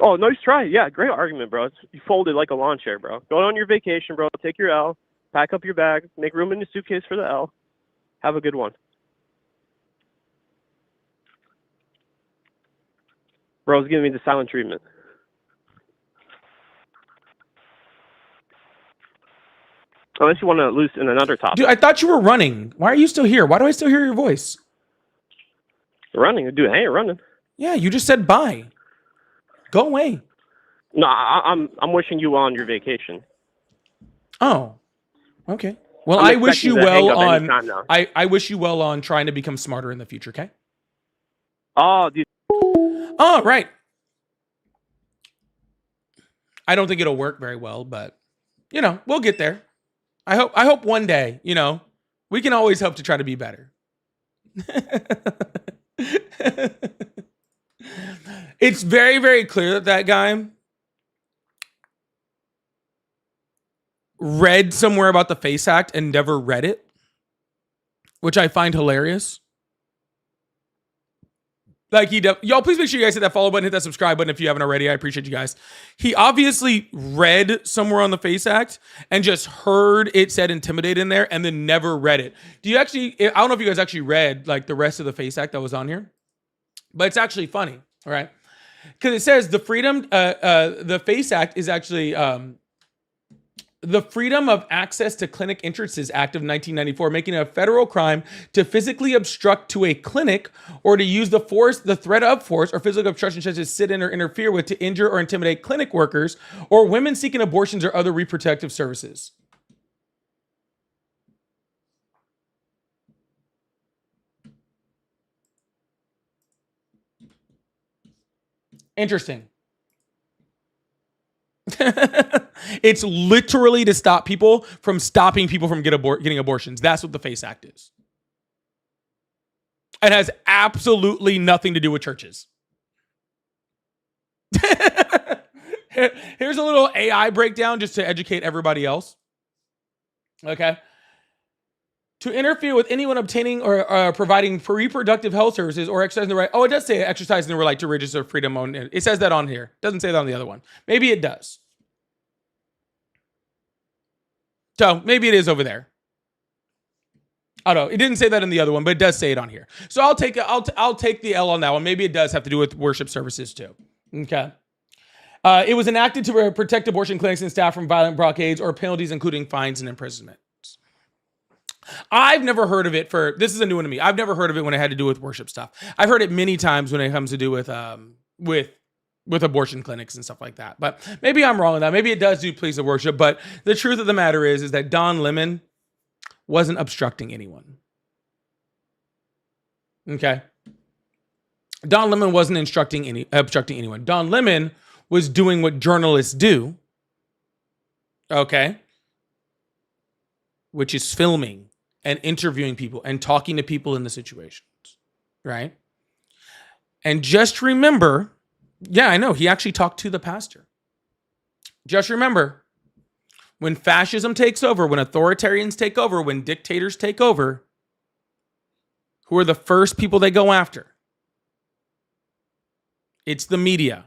Oh, nice try. Yeah, great argument, bro. You folded like a lawn chair, bro. Go on your vacation, bro. Take your L. Pack up your bag. Make room in your suitcase for the L. Have a good one. Bro's giving me the silent treatment. Unless you want to loosen another topic. Dude, I thought you were running. Why are you still here? Why do I still hear your voice? Running, dude. I ain't running. Yeah, you just said bye. Go away. No, I'm wishing you on your vacation. Oh, okay. Well, I'm I wish you expecting to hang well up on. anytime now. I wish you well on trying to become smarter in the future. Okay. Oh, dude. Oh, right. I don't think it'll work very well, but we'll get there. I hope one day, We can always hope to try to be better. It's very, very clear that that guy read somewhere about the FACE Act and never read it, which I find hilarious. Like y'all, please make sure you guys hit that follow button, hit that subscribe button if you haven't already. I appreciate you guys. He obviously read somewhere on the FACE Act and just heard it said intimidate in there and then never read it. Do you actually, I don't know if you guys actually read like the rest of the FACE Act that was on here, but it's actually funny, all right? Because it says the FACE Act is actually the Freedom of Access to Clinic Entrances Act of 1994, making it a federal crime to physically obstruct to a clinic or to use the force, the threat of force, or physical obstruction such as sit in or interfere with to injure or intimidate clinic workers or women seeking abortions or other reproductive services. Interesting. It's literally to stop people from stopping people from getting abortions. That's what the FACE Act is. It has absolutely nothing to do with churches. Here's a little AI breakdown just to educate everybody else. Okay. To interfere with anyone obtaining or providing for reproductive health services or exercising the right. Oh, it does say exercising the right to religious or freedom. It says that on here. It doesn't say that on the other one. Maybe it does. So maybe it is over there. I don't know. It didn't say that in the other one, but it does say it on here. So I'll take the L on that one. Maybe it does have to do with worship services too. Okay. It was enacted to protect abortion clinics and staff from violent blockades or penalties, including fines and imprisonment. I've never heard of it this is a new one to me. I've never heard of it when it had to do with worship stuff. I've heard it many times when it comes to do with abortion clinics and stuff like that. But maybe I'm wrong on that. Maybe it does do please the worship. But the truth of the matter is that Don Lemon wasn't obstructing anyone. Okay. Don Lemon wasn't obstructing anyone. Don Lemon was doing what journalists do. Okay. Which is filming and interviewing people and talking to people in the situations, right? And just remember, yeah, I know, he actually talked to the pastor. Just remember, when fascism takes over, when authoritarians take over, when dictators take over, who are the first people they go after? It's the media.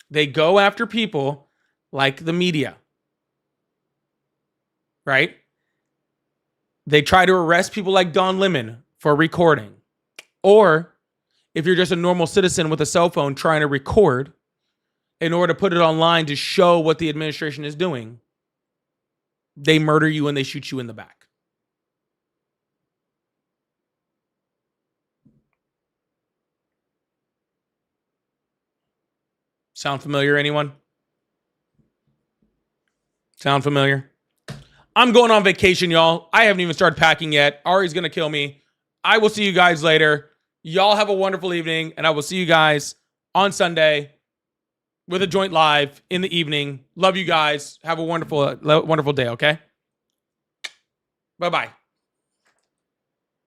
They go after people like the media. Right? They try to arrest people like Don Lemon for recording. Or if you're just a normal citizen with a cell phone trying to record in order to put it online to show what the administration is doing, they murder you and they shoot you in the back. Sound familiar, anyone? Sound familiar? I'm going on vacation, y'all. I haven't even started packing yet. Ari's going to kill me. I will see you guys later. Y'all have a wonderful evening, and I will see you guys on Sunday with a joint live in the evening. Love you guys. Have a wonderful day, okay? Bye-bye.